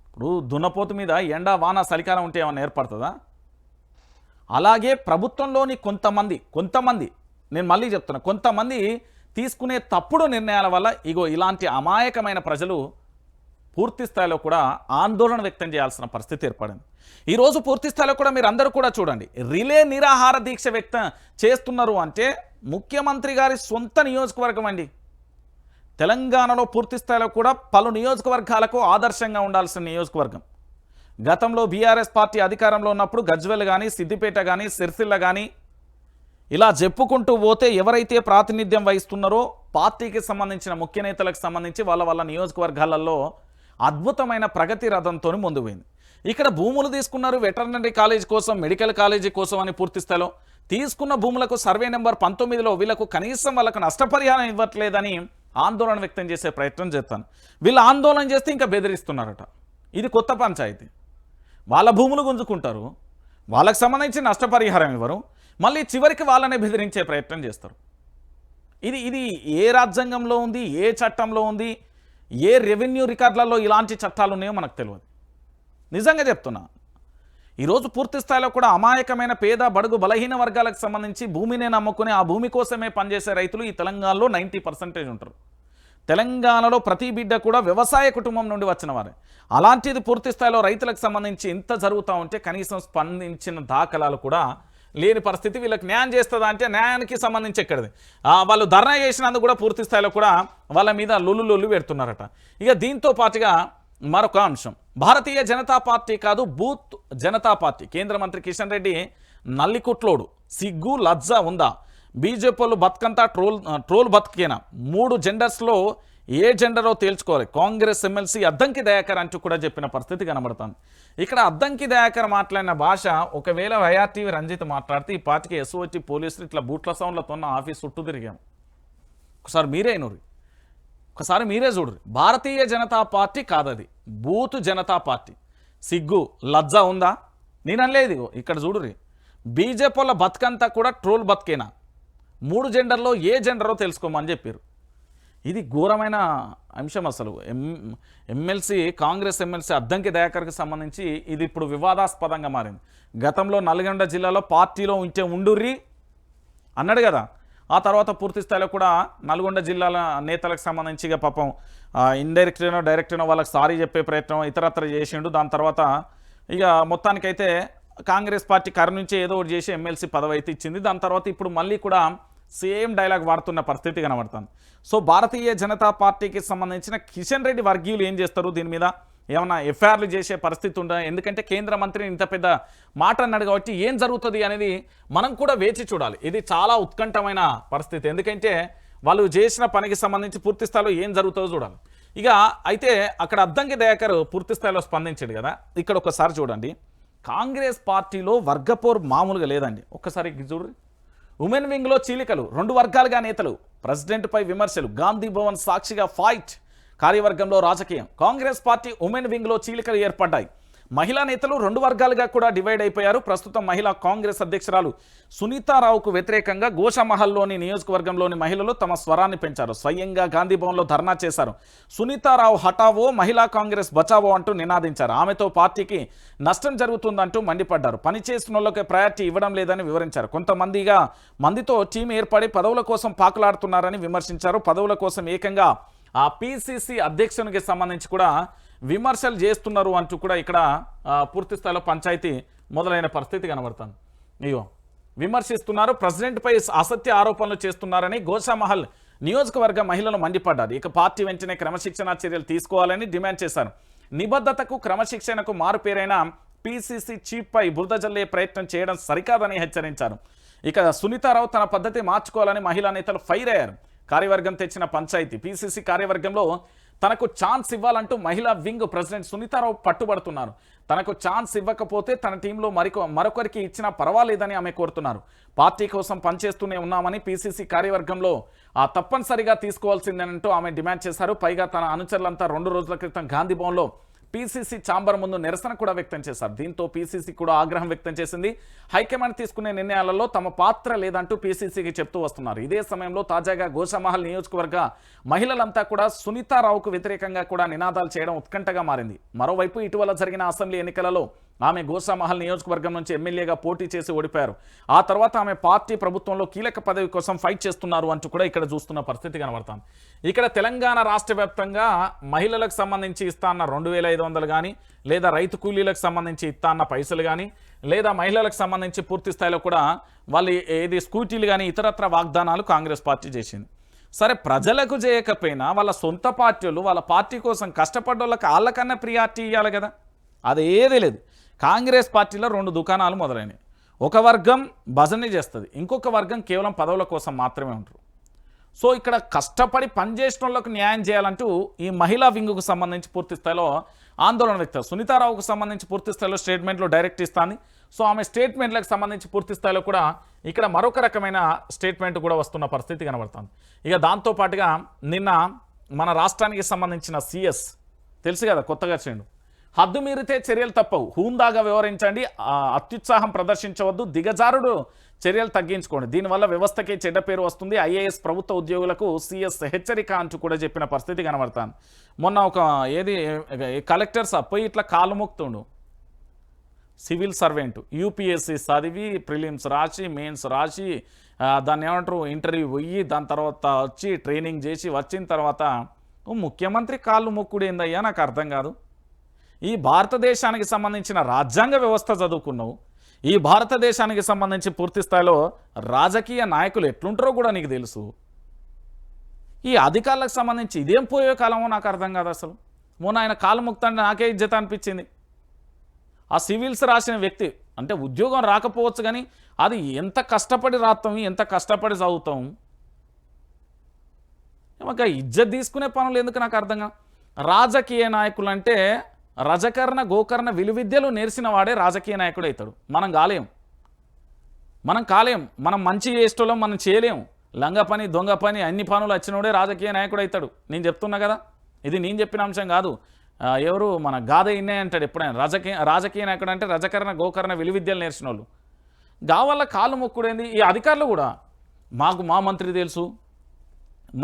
ఇప్పుడు దున్నపోతు మీద ఎండ వాన చలికాలం ఉంటే ఏమైనా ఏర్పడుతుందా? అలాగే ప్రభుత్వంలోని కొంతమంది నేను మళ్ళీ చెప్తున్నా, కొంతమంది తీసుకునే తప్పుడు నిర్ణయాల వల్ల ఇగో ఇలాంటి అమాయకమైన ప్రజలు పూర్తి స్థాయిలో కూడా ఆందోళన వ్యక్తం చేయాల్సిన పరిస్థితి ఏర్పడింది. ఈరోజు పూర్తి స్థాయిలో కూడా మీరు అందరూ కూడా చూడండి, రిలే నిరాహార దీక్ష వ్యక్తం చేస్తున్నారు అంటే ముఖ్యమంత్రి గారి సొంత నియోజకవర్గం అండి. తెలంగాణలో పూర్తి స్థాయిలో కూడా పలు నియోజకవర్గాలకు ఆదర్శంగా ఉండాల్సిన నియోజకవర్గం. గతంలో బీఆర్ఎస్ పార్టీ అధికారంలో ఉన్నప్పుడు గజ్వెల్ కానీ, సిద్దిపేట కానీ, సిరిసిల్ల కానీ ఇలా చెప్పుకుంటూ పోతే ఎవరైతే ప్రాతినిధ్యం వహిస్తున్నారో పార్టీకి సంబంధించిన ముఖ్య నేతలకు సంబంధించి వాళ్ళ నియోజకవర్గాలలో అద్భుతమైన ప్రగతి రథంతో ముందు పోయింది. ఇక్కడ భూములు తీసుకున్నారు వెటర్నరీ కాలేజ్ కోసం, మెడికల్ కాలేజీ కోసం అని పూర్తి స్థాయిలో తీసుకున్న భూములకు సర్వే నెంబర్ 19లో వీళ్ళకు కనీసం వాళ్ళకు నష్టపరిహారం ఇవ్వట్లేదని ఆందోళన వ్యక్తం చేసే ప్రయత్నం చేస్తాను. వీళ్ళు ఆందోళన చేస్తే ఇంకా బెదిరిస్తున్నారట. ఇది కొత్త పంచాయతీ. వాళ్ళ భూములు గుంజుకుంటారు, వాళ్ళకు సంబంధించి నష్టపరిహారం ఇవ్వరు, మళ్ళీ చివరికి వాళ్ళనే బెదిరించే ప్రయత్నం చేస్తారు. ఇది ఏ రాజ్యాంగంలో ఉంది, ఏ చట్టంలో ఉంది, ఏ రెవెన్యూ రికార్డులలో ఇలాంటి చట్టాలు ఉన్నాయో మనకు తెలియదు. నిజంగా చెప్తున్నా, ఈరోజు పూర్తి స్థాయిలో కూడా అమాయకమైన పేద బడుగు బలహీన వర్గాలకు సంబంధించి భూమినే నమ్ముకుని ఆ భూమి కోసమే పనిచేసే రైతులు ఈ తెలంగాణలో 90% ఉంటారు. తెలంగాణలో ప్రతి బిడ్డ కూడా వ్యవసాయ కుటుంబం నుండి వచ్చిన వారే. అలాంటిది పూర్తి స్థాయిలో రైతులకు సంబంధించి ఇంత జరుగుతూ ఉంటే కనీసం స్పందించిన దాఖలాలు కూడా లేని పరిస్థితి. వీళ్ళకి న్యాయం చేస్తుందా అంటే న్యాయానికి సంబంధించి ఎక్కడిది, వాళ్ళు ధర్నా చేసినందుకు కూడా పూర్తి స్థాయిలో కూడా వాళ్ళ మీద లొల్లు పెడుతున్నారట. ఇక దీంతో పాటుగా మరొక అంశం, భారతీయ జనతా పార్టీ కాదు బూత్ జనతా పార్టీ. కేంద్ర మంత్రి కిషన్ రెడ్డి నల్లికుట్లోడు, సిగ్గు లజ్జ ఉందా? బీజేపీ వాళ్ళు బతుకంతా ట్రోల్ బతుకేనా? 3 జెండర్స్లో ఏ జెండరో తేల్చుకోవాలి. కాంగ్రెస్ ఎమ్మెల్సీ అద్దంకి దయాకర్ అంటూ కూడా చెప్పిన పరిస్థితి కనబడుతుంది. ఇక్కడ అద్దంకి దయాకర్ మాట్లాడిన భాష, ఒకవేళ వైఆర్టీవీ రంజిత్ మాట్లాడితే ఈ పార్టీకి ఎస్ఓటి పోలీసులు ఇట్లా బూట్ల సౌండ్లతో ఆఫీస్ చుట్టూ తిరిగాము. ఒకసారి మీరే చూడరు. భారతీయ జనతా పార్టీ కాదది, బూత్ జనతా పార్టీ. సిగ్గు లజ్జ ఉందా? నేను అనలేదు. ఇక్కడ చూడుర్రి, బీజేపీ వాళ్ళ బతుకంతా కూడా ట్రోల్ బతుకేనా? 3 జెండర్లో ఏ జెండరో తెలుసుకోమని చెప్పారు. ఇది ఘోరమైన అంశం. అసలు కాంగ్రెస్ ఎమ్మెల్సీ అద్దంకి దయాకర్కి సంబంధించి ఇది ఇప్పుడు వివాదాస్పదంగా మారింది. గతంలో నల్గొండ జిల్లాలో పార్టీలో ఉండుర్రి అన్నాడు కదా, ఆ తర్వాత పూర్తి స్థాయిలో కూడా నల్గొండ జిల్లాల నేతలకు సంబంధించి ఇక పాపం ఇండైరెక్ట్గానో డైరెక్ట్గానో వాళ్ళకి సారీ చెప్పే ప్రయత్నం ఇతరత్ర చేసిండు. దాని తర్వాత ఇక మొత్తానికైతే కాంగ్రెస్ పార్టీ నుంచి ఏదో ఒకటి చేసి ఎమ్మెల్సీ పదవి అయితే ఇచ్చింది. దాని తర్వాత ఇప్పుడు మళ్ళీ కూడా సేమ్ డైలాగ్ వాడుతున్న పరిస్థితి కనబడుతుంది. సో భారతీయ జనతా పార్టీకి సంబంధించిన కిషన్ రెడ్డి వర్గీయులు ఏం చేస్తారు, దీని మీద ఏమైనా ఎఫ్ఐఆర్లు చేసే పరిస్థితి ఉందా? ఎందుకంటే కేంద్ర మంత్రిని ఇంత పెద్ద మాట అన్నాడు కాబట్టి ఏం జరుగుతుంది అనేది మనం కూడా వేచి చూడాలి. ఇది చాలా ఉత్కంఠమైన పరిస్థితి. ఎందుకంటే వాళ్ళు చేసిన పనికి సంబంధించి పూర్తి స్థాయిలో ఏం జరుగుతుందో చూడాలి. ఇక అయితే అక్కడ అద్దంకి దయాకర్ పూర్తి స్థాయిలో స్పందించాడు కదా. ఇక్కడ ఒకసారి చూడండి, కాంగ్రెస్ పార్టీలో వర్గపోరు మామూలుగా లేదండి. ఒక్కసారి చూడండి, ఉమెన్ వింగ్లో చీలికలు, 2 వర్గాలుగా నేతలు, ప్రెసిడెంట్పై విమర్శలు, గాంధీ భవన్ సాక్షిగా ఫైట్, కార్యవర్గంలో రాజకీయం. కాంగ్రెస్ పార్టీ ఉమెన్ వింగ్లో చీలికలు ఏర్పడ్డాయి. మహిళా నేతలు 2 వర్గాలుగా కూడా డివైడ్ అయిపోయారు. ప్రస్తుతం మహిళా కాంగ్రెస్ అధ్యక్షురాలు సునీతారావుకు వ్యతిరేకంగా గోషామహల్లోని నియోజకవర్గంలోని మహిళలు తమ స్వరాన్ని పెంచారు. స్వయంగా గాంధీ భవన్లో ధర్నా చేశారు. సునీతారావు హఠావో, మహిళా కాంగ్రెస్ బచావో అంటూ నినాదించారు. ఆమెతో పార్టీకి నష్టం జరుగుతుందంటూ మండిపడ్డారు. పనిచేసిన వాళ్ళకి ప్రయారిటీ ఇవ్వడం లేదని వివరించారు. మందితో టీం ఏర్పడి పదవుల కోసం పాకులాడుతున్నారని విమర్శించారు. పదవుల కోసం ఏకంగా ఆ పిసిసి అధ్యక్షునికి సంబంధించి కూడా విమర్శలు చేస్తున్నారు అంటూ కూడా ఇక్కడ పూర్తి స్థాయిలో పంచాయతీ మొదలైన పరిస్థితి కనబడుతుంది. ఇగో విమర్శిస్తున్నారు, ప్రెసిడెంట్పై అసత్య ఆరోపణలు చేస్తున్నారని గోషామహల్ నియోజకవర్గ మహిళలు మండిపడ్డారు. ఇక పార్టీ వెంటనే క్రమశిక్షణా చర్యలు తీసుకోవాలని డిమాండ్ చేశారు. నిబద్ధతకు క్రమశిక్షణకు మారుపేరైన పిసిసి చీఫ్పై బురద జల్లే ప్రయత్నం చేయడం సరికాదని హెచ్చరించారు. ఇక సునీతారావు తన పద్ధతి మార్చుకోవాలని మహిళా నేతలు ఫైర్ అయ్యారు. కార్యవర్గం తెచ్చిన పంచాయతీ పిసిసి కార్యవర్గంలో తనకు ఛాన్స్ ఇవ్వాలంటూ మహిళా వింగ్ ప్రెసిడెంట్ సునీతారావు పట్టుబడుతున్నారు. తనకు ఛాన్స్ ఇవ్వకపోతే తన టీంలో మరొకరికి ఇచ్చినా పర్వాలేదని ఆమె కోరుతున్నారు. పార్టీ కోసం పనిచేస్తూనే ఉన్నామని పిసిసి కార్యవర్గంలో తప్పనిసరిగా తీసుకోవాల్సిందేనంటూ ఆమె డిమాండ్ చేశారు. పైగా తన అనుచరులంతా 2 రోజుల క్రితం గాంధీ భవన్లో పీసీసీ ఛాంబర్ ముందు నిరసన కూడా వ్యక్తం చేశారు. దీంతో పీసీసీ కూడా ఆగ్రహం వ్యక్తం చేసింది. హైకమాండ్ తీసుకునే నిర్ణయాలలో తమ పాత్ర లేదంటూ పీసీసీకి చెప్తూ వస్తున్నారు. ఇదే సమయంలో తాజాగా గోషామహల్ నియోజకవర్గ మహిళలంతా కూడా సునీతారావుకు వ్యతిరేకంగా కూడా నినాదాలు చేయడం ఉత్కంఠగా మారింది. మరోవైపు ఇటీవల జరిగిన అసెంబ్లీ ఎన్నికలలో ఆమె గోషామహల్ నియోజకవర్గం నుంచి ఎమ్మెల్యేగా పోటీ చేసి ఓడిపోయారు. ఆ తర్వాత ఆమె పార్టీ ప్రభుత్వంలో కీలక పదవి కోసం ఫైట్ చేస్తున్నారు అంటూ కూడా ఇక్కడ చూస్తున్న పరిస్థితి కనబడుతుంది. ఇక్కడ తెలంగాణ రాష్ట్ర వ్యాప్తంగా మహిళలకు సంబంధించి ఇస్తా అన్న 2500 కానీ, లేదా రైతు కూలీలకు సంబంధించి ఇస్తా అన్న పైసలు కానీ, లేదా మహిళలకు సంబంధించి పూర్తి స్థాయిలో కూడా వాళ్ళు ఏది స్కూటీలు కానీ ఇతరత్ర వాగ్దానాలు కాంగ్రెస్ పార్టీ చేసింది. సరే, ప్రజలకు చేయకపోయినా వాళ్ళ సొంత పార్టీలు వాళ్ళ పార్టీ కోసం కష్టపడ్డ వాళ్ళకి వాళ్ళకన్నా ప్రియారిటీ ఇవ్వాలి కదా. అది ఏదీ లేదు. కాంగ్రెస్ పార్టీలో 2 దుకాణాలు మొదలైనవి. ఒక వర్గం భజన చేస్తుంది, ఇంకొక వర్గం కేవలం పదవుల కోసం మాత్రమే ఉంటారు. సో ఇక్కడ కష్టపడి పనిచేసిన వాళ్ళకు న్యాయం చేయాలంటూ ఈ మహిళా వింగుకు సంబంధించి పూర్తి స్థాయిలో ఆందోళన వ్యక్తం. సునీతారావుకు సంబంధించి పూర్తి స్థాయిలో స్టేట్మెంట్లు డైరెక్ట్ ఇస్తాను. సో ఆమె స్టేట్మెంట్లకు సంబంధించి పూర్తి స్థాయిలో కూడా ఇక్కడ మరొక రకమైన స్టేట్మెంట్ కూడా వస్తున్న పరిస్థితి కనబడుతుంది. ఇక దాంతోపాటుగా నిన్న మన రాష్ట్రానికి సంబంధించిన సీఎస్ తెలుసు కదా, కొత్తగా చేయండు. హద్దు మీరితే చర్యలు తప్పవు, హూందాగా వ్యవహరించండి, అత్యుత్సాహం ప్రదర్శించవద్దు, దిగజారుడు చర్యలు తగ్గించుకోండి, దీనివల్ల వ్యవస్థకే చెడ్డ పేరు వస్తుంది, ఐఏఎస్ ప్రభుత్వ ఉద్యోగులకు సీఎస్ హెచ్చరిక అంటూ కూడా చెప్పిన పరిస్థితి కనబడుతుంది. మొన్న ఒక కలెక్టర్స్ పోయి ఇట్లా కాలు మొక్కుతుండు, సివిల్ సర్వెంట్ యూపీఎస్సీ చదివి ప్రిలిమ్స్ రాసి మెయిన్స్ రాసి దాన్ని ఏమంటారు ఇంటర్వ్యూ పోయి దాని తర్వాత వచ్చి ట్రైనింగ్ చేసి వచ్చిన తర్వాత ముఖ్యమంత్రి కాళ్ళు మొక్కుడు ఏందయ్యా నాకు అర్థం కాదు. ఈ భారతదేశానికి సంబంధించిన రాజ్యాంగ వ్యవస్థ చదువుకున్నావు, ఈ భారతదేశానికి సంబంధించి పూర్తి స్థాయిలో రాజకీయ నాయకులు ఎట్లుంటారో కూడా నీకు తెలుసు. ఈ అధికారులకు సంబంధించి ఇదేం పోయే కాలమో నాకు అర్థం కాదు అసలు. మొన్న ఆయన కాలు మొక్కుతాంటే నాకే ఇజ్జత అనిపించింది. ఆ సివిల్స్ రాసిన వ్యక్తి అంటే ఉద్యోగం రాకపోవచ్చు కానీ అది ఎంత కష్టపడి రాస్తాం, ఎంత కష్టపడి చదువుతాం, ఏమక్క ఇజ్జత్ తీసుకునే పనులు ఎందుకు నాకు అర్థం కాదు. రాజకీయ నాయకులు అంటే రజకర్ణ గోకర్ణ విలువిద్యలు నేర్చిన వాడే రాజకీయ నాయకుడు అవుతాడు. మనం కాలేం, మనం మంచి చేసేటోళ్ళం మనం చేయలేము. లంగ పని దొంగ పని అన్ని పనులు వచ్చినోడే రాజకీయ నాయకుడు అవుతాడు. నేను చెప్తున్నా కదా, ఇది నేను చెప్పిన అంశం కాదు. ఎవరు మన గాథ ఇన్నే అంటాడు ఎప్పుడైనా. రాజకీయ నాయకుడు అంటే రజకర్ణ గోకర్ణ విలువిద్యలు నేర్చిన వాళ్ళు. గావల్ల కాళ్ళు మొక్కుడేంది. ఈ అధికారులు కూడా మాకు మా మంత్రి తెలుసు,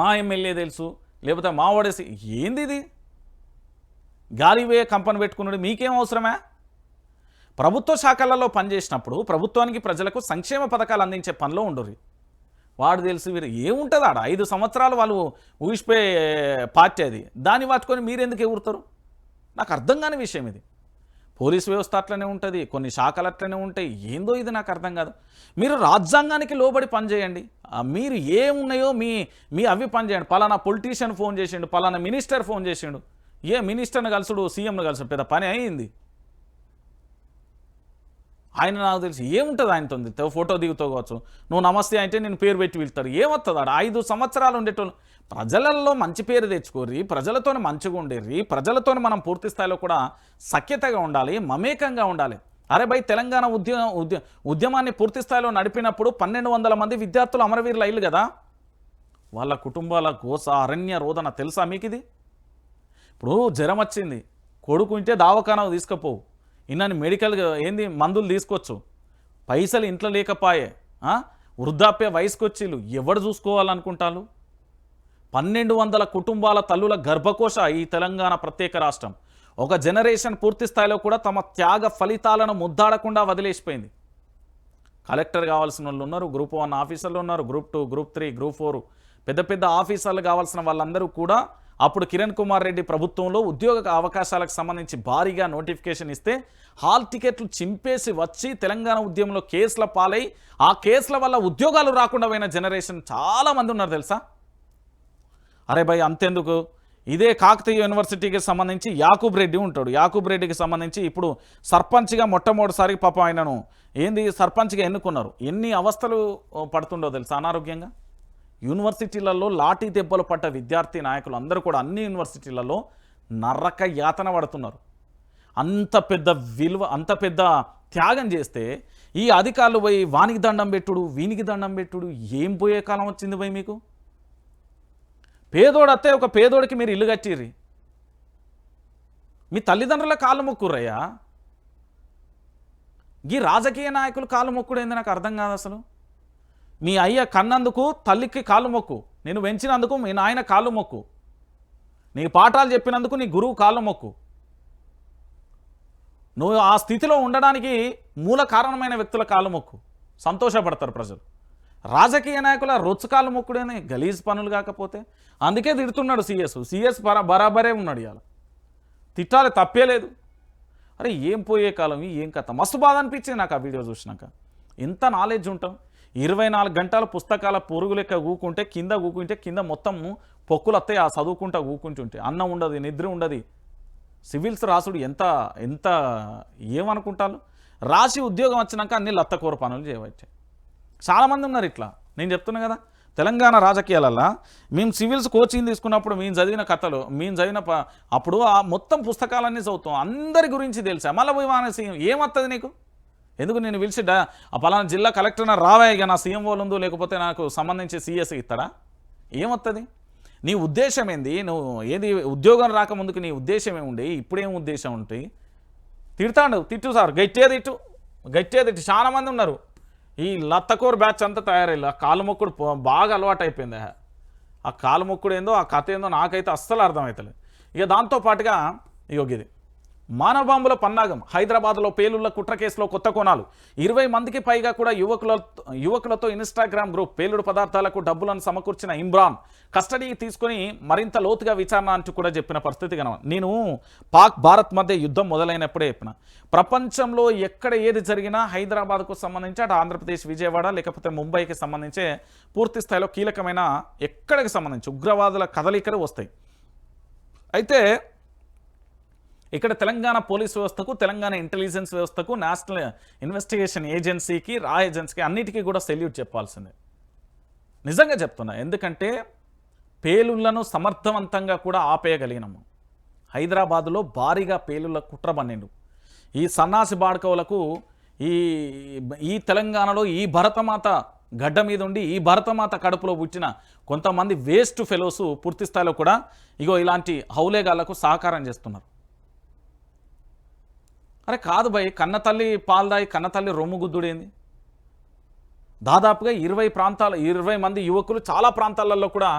మా ఎమ్మెల్యే తెలుసు, లేకపోతే మా ఓడేసి ఏంది ఇది గాలివే కంపెనీ పెట్టుకున్నాడు. మీకేం అవసరమే? ప్రభుత్వ శాఖలలో పనిచేసినప్పుడు ప్రభుత్వానికి ప్రజలకు సంక్షేమ పథకాలు అందించే పనిలో ఉండరు. వాడు తెలుసు వీరు ఏముంటుంది ఆడ 5 సంవత్సరాలు వాళ్ళు ఊసిపోయే పార్టీ అది. దాన్ని పట్టుకొని మీరెందుకు ఎగురుతారు? నాకు అర్థం కాని విషయం ఇది. పోలీస్ వ్యవస్థ అట్లనే ఉంటుంది, కొన్ని శాఖలు అట్లనే ఉంటాయి. ఏందో ఇది నాకు అర్థం కాదు. మీరు రాజ్యాంగానికి లోబడి పనిచేయండి. మీరు ఏమున్నాయో మీ అవి పనిచేయండి. పలానా పొలిటీషియన్ ఫోన్ చేసిండు, పలానా మినిస్టర్ ఫోన్ చేసిండు, ఏ మినిస్టర్ని కలుసుడు సీఎంను కలుసుడు పెద్ద పని అయింది. ఆయన నాకు తెలిసి ఏముంటుంది ఆయనతో ఫోటో దిగుతోవచ్చు. నువ్వు నమస్తే అంటే నేను పేరు పెట్టి వెళ్తాడు. ఏమవుతుంది ఆడ 5 సంవత్సరాలు ఉండేటోళ్ళు. ప్రజలలో మంచి పేరు తెచ్చుకోర్రి, ప్రజలతో మంచిగా ఉండేర్రి, ప్రజలతో మనం పూర్తి స్థాయిలో కూడా సఖ్యతగా ఉండాలి, మమేకంగా ఉండాలి. అరే భయ్, తెలంగాణ ఉద్యమాన్ని పూర్తి స్థాయిలో నడిపినప్పుడు 1200 మంది విద్యార్థులు అమరవీరులు అయ్యారు కదా. వాళ్ళ కుటుంబాల గోస అరణ్య రోదన తెలుసా మీకు? ఇది ఇప్పుడు జ్వరం వచ్చింది, కొడుకు ఉంటే దావఖానా తీసుకుపోవు, ఇన్నని మెడికల్ ఏంది మందులు తీసుకొచ్చు, పైసలు ఇంట్లో లేకపాయే, వృద్ధాప్య వయసుకు వచ్చిళ్ళు ఎవడు చూసుకోవాలనుకుంటారు? 1200 కుటుంబాల తల్లుల గర్భకోశ ఈ తెలంగాణ ప్రత్యేక రాష్ట్రం. ఒక జనరేషన్ పూర్తి స్థాయిలో కూడా తమ త్యాగ ఫలితాలను ముద్దాడకుండా వదిలేసిపోయింది. కలెక్టర్ కావాల్సిన వాళ్ళు ఉన్నారు, గ్రూప్ 1 ఆఫీసర్లు ఉన్నారు, గ్రూప్ 2 గ్రూప్ 3 గ్రూప్ 4 పెద్ద పెద్ద ఆఫీసర్లు కావాల్సిన వాళ్ళందరూ కూడా అప్పుడు కిరణ్ కుమార్ రెడ్డి ప్రభుత్వంలో ఉద్యోగ అవకాశాలకు సంబంధించి భారీగా నోటిఫికేషన్ ఇస్తే హాల్ టికెట్లు చింపేసి వచ్చి తెలంగాణ ఉద్యమంలో కేసుల పాలై ఆ కేసుల వల్ల ఉద్యోగాలు రాకుండా పోయిన జనరేషన్ చాలామంది ఉన్నారు తెలుసా. అరే భయ్ అంతెందుకు, ఇదే కాకతీయ యూనివర్సిటీకి సంబంధించి యాకూబ్ రెడ్డి ఉంటాడు. యాకూబ్ రెడ్డికి సంబంధించి ఇప్పుడు సర్పంచ్గా మొట్టమొదటిసారి పాపం ఆయనను సర్పంచ్గా ఎన్నుకున్నారు. ఎన్ని అవస్థలు పడుతుండో తెలుసా అనారోగ్యంగా. యూనివర్సిటీలలో లాఠీ దెబ్బలు పడ్డ విద్యార్థి నాయకులు అందరూ కూడా అన్ని యూనివర్సిటీలలో నరక యాతన పడుతున్నారు. అంత పెద్ద విలువ, అంత పెద్ద త్యాగం చేస్తే ఈ అధికారులు పోయి వానికి దండం పెట్టుడు వీనికి దండం పెట్టుడు ఏం పోయే కాలం వచ్చింది పోయి మీకు? పేదోడు అత్తే ఒక పేదోడికి మీరు ఇల్లు కట్టిర్రి, మీ తల్లిదండ్రుల కాళ్ళు మొక్కుర్రయ్యా. ఈ రాజకీయ నాయకులు కాళ్ళు మొక్కుడు ఏంది నాకు అర్థం కాదు అసలు. మీ అయ్య కన్నందుకు తల్లికి కాళ్ళు మొక్కు, నేను పెంచినందుకు మీ నాయన కాళ్ళు మొక్కు, నీ పాఠాలు చెప్పినందుకు నీ గురువు కాళ్ళు మొక్కు. నువ్వు ఆ స్థితిలో ఉండడానికి మూల కారణమైన వ్యక్తుల కాళ్ళు మొక్కు, సంతోషపడతారు ప్రజలు. రాజకీయ నాయకుల రొచ్చు కాళ్ళు మొక్కుడేనే గలీజ్ పనులు కాకపోతే. అందుకే తిడుతున్నాడు సిఎస్ బరాబరే ఉన్నాడు ఇవాళ. తిట్టాలి, తప్పే లేదు. అరే ఏం పోయే కాలం, ఏం కథ. మస్తు బాధ అనిపించింది నాకు ఆ వీడియో చూసినాక. ఎంత నాలెడ్జ్ ఉంటాం. 24 గంటలు పుస్తకాల పొరుగు లెక్క కూకుంటే కింద మొత్తం పొక్కులు వస్తాయి. ఆ చదువుకుంటా కూకుంటుంటే అన్నం ఉండదు, నిద్ర ఉండదు. సివిల్స్ రాసుడు ఎంత ఎంత ఏమనుకుంటారు. రాసి ఉద్యోగం వచ్చినాక అన్ని లత్తకూర పనులు చేయవచ్చు. చాలామంది ఉన్నారు ఇట్లా. నేను చెప్తున్నా కదా, తెలంగాణ రాజకీయాలల్లో మేము సివిల్స్ కోచింగ్ తీసుకున్నప్పుడు మేము చదివిన కథలు, మేము చదివిన అప్పుడు ఆ మొత్తం పుస్తకాలన్నీ చదువుతాం, అందరి గురించి తెలుసా. మళ్ళీ పోయి మన సీఎం ఏమవుతుంది నీకు? ఎందుకు నేను పిలిచి ఆ పలానా జిల్లా కలెక్టర్న రావాయిగా నా సీఎం వాళ్ళు, లేకపోతే నాకు సంబంధించి సిఎస్ ఇస్తాడా? ఏమవుతుంది? నీ ఉద్దేశం ఏంది? నువ్వు ఏది ఉద్యోగం రాకముందుకు నీ ఉద్దేశం ఏముండి, ఇప్పుడేం ఉద్దేశం ఉంటాయి? తిడతాడు, తిట్టు సార్, గట్టిగా తిట్టు. చాలామంది ఉన్నారు ఈ లత్తకోర్ బ్యాచ్ అంతా తయారయ్యి. ఆ కాలు మొక్కుడు బాగా అలవాటు అయిపోయింది. ఆ కాలు మొక్కుడు ఏందో, ఆ కథ ఏందో నాకైతే అస్సలు అర్థమవుతలేదు. ఇక దాంతోపాటుగా ఇది మానవబాంబుల పన్నాగం. హైదరాబాద్లో పేలుళ్ల కుట్ర కేసులో కొత్త కోణాలు. 20 మందికి పైగా కూడా యువకులతో ఇన్స్టాగ్రామ్ గ్రూప్. పేలుడు పదార్థాలకు డబ్బులను సమకూర్చిన ఇమ్రాన్ కస్టడీ తీసుకుని మరింత లోతుగా విచారణ అంటూ కూడా చెప్పిన పరిస్థితి కన. నేను పాక్ భారత్ మధ్య యుద్ధం మొదలైనప్పుడే చెప్పిన, ప్రపంచంలో ఎక్కడ ఏది జరిగినా హైదరాబాద్కు సంబంధించి అటు ఆంధ్రప్రదేశ్ విజయవాడ లేకపోతే ముంబైకి సంబంధించే పూర్తి స్థాయిలో కీలకమైన ఎక్కడికి సంబంధించి ఉగ్రవాదుల కదలికలు వస్తాయి. అయితే ఇక్కడ తెలంగాణ పోలీస్ వ్యవస్థకు, తెలంగాణ ఇంటెలిజెన్స్ వ్యవస్థకు, నేషనల్ ఇన్వెస్టిగేషన్ ఏజెన్సీకి, రా ఏజెన్సీకి అన్నిటికీ కూడా సెల్యూట్ చెప్పాల్సిందే. నిజంగా చెప్తున్నా. ఎందుకంటే పేలుళ్లను సమర్థవంతంగా కూడా ఆపేయగలిగినాము. హైదరాబాదులో భారీగా పేలుళ్ల కుట్ర బన్నిండు. ఈ సన్నాసి బాడకవులకు ఈ తెలంగాణలో ఈ భరతమాత గడ్డ మీద ఉండి ఈ భరతమాత కడుపులో పుట్టిన కొంతమంది వేస్ట్ ఫెలోస్ పూర్తి స్థాయిలో కూడా ఇలాంటి హౌలేగాళ్లకు సహకారం చేస్తున్నారు. అరే కాదు భయ్, కన్నతల్లి పాల్దాయి కన్నతల్లి రొమ్ము గుద్దుడేంది? దాదాపుగా 20 మంది యువకులు చాలా ప్రాంతాలలో కూడా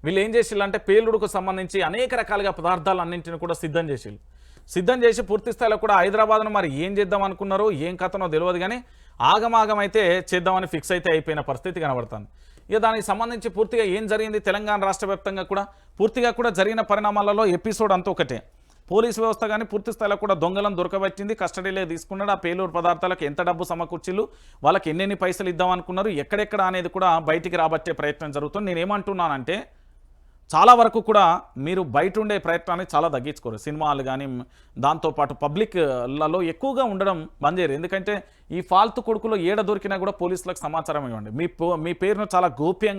వీళ్ళు ఏం చేసిల్లంటే పేలుడుకు సంబంధించి అనేక రకాలుగా పదార్థాలన్నింటిని కూడా సిద్ధం చేసి పూర్తి స్థాయిలో కూడా హైదరాబాద్ను మరి ఏం చేద్దాం అనుకున్నారో ఏం కథనో తెలియదు, కానీ ఆగమాగమైతే చేద్దామని ఫిక్స్ అయితే అయిపోయిన పరిస్థితి కనబడుతుంది. ఇక దానికి సంబంధించి పూర్తిగా ఏం జరిగింది తెలంగాణ రాష్ట్ర వ్యాప్తంగా కూడా పూర్తిగా కూడా జరిగిన పరిణామాలలో ఎపిసోడ్ అంతా ఒకటే. పోలీసు వ్యవస్థ కానీ పూర్తి స్థాయిలో కూడా దొంగలను దొరకబట్టింది, కస్టడీలో తీసుకున్నాడు. ఆ పేలూరు పదార్థాలకు ఎంత డబ్బు సమకూర్చిళ్ళు, వాళ్ళకి ఎన్నెన్ని పైసలు ఇద్దాం అనుకున్నారు, ఎక్కడెక్కడ అనేది కూడా బయటికి రాబట్టే ప్రయత్నం జరుగుతుంది. నేనేమంటున్నానంటే చాలా వరకు కూడా మీరు బయట ఉండే ప్రయత్నాన్ని చాలా తగ్గించుకోరు. సినిమాలు కానీ దాంతోపాటు పబ్లిక్లలో ఎక్కువగా ఉండడం బంద్ చేయరు. ఎందుకంటే ఈ ఫాల్తు కొడుకులో ఏడ దొరికినా కూడా పోలీసులకు సమాచారం ఇవ్వండి. మీ పేరును చాలా గోప్యంగా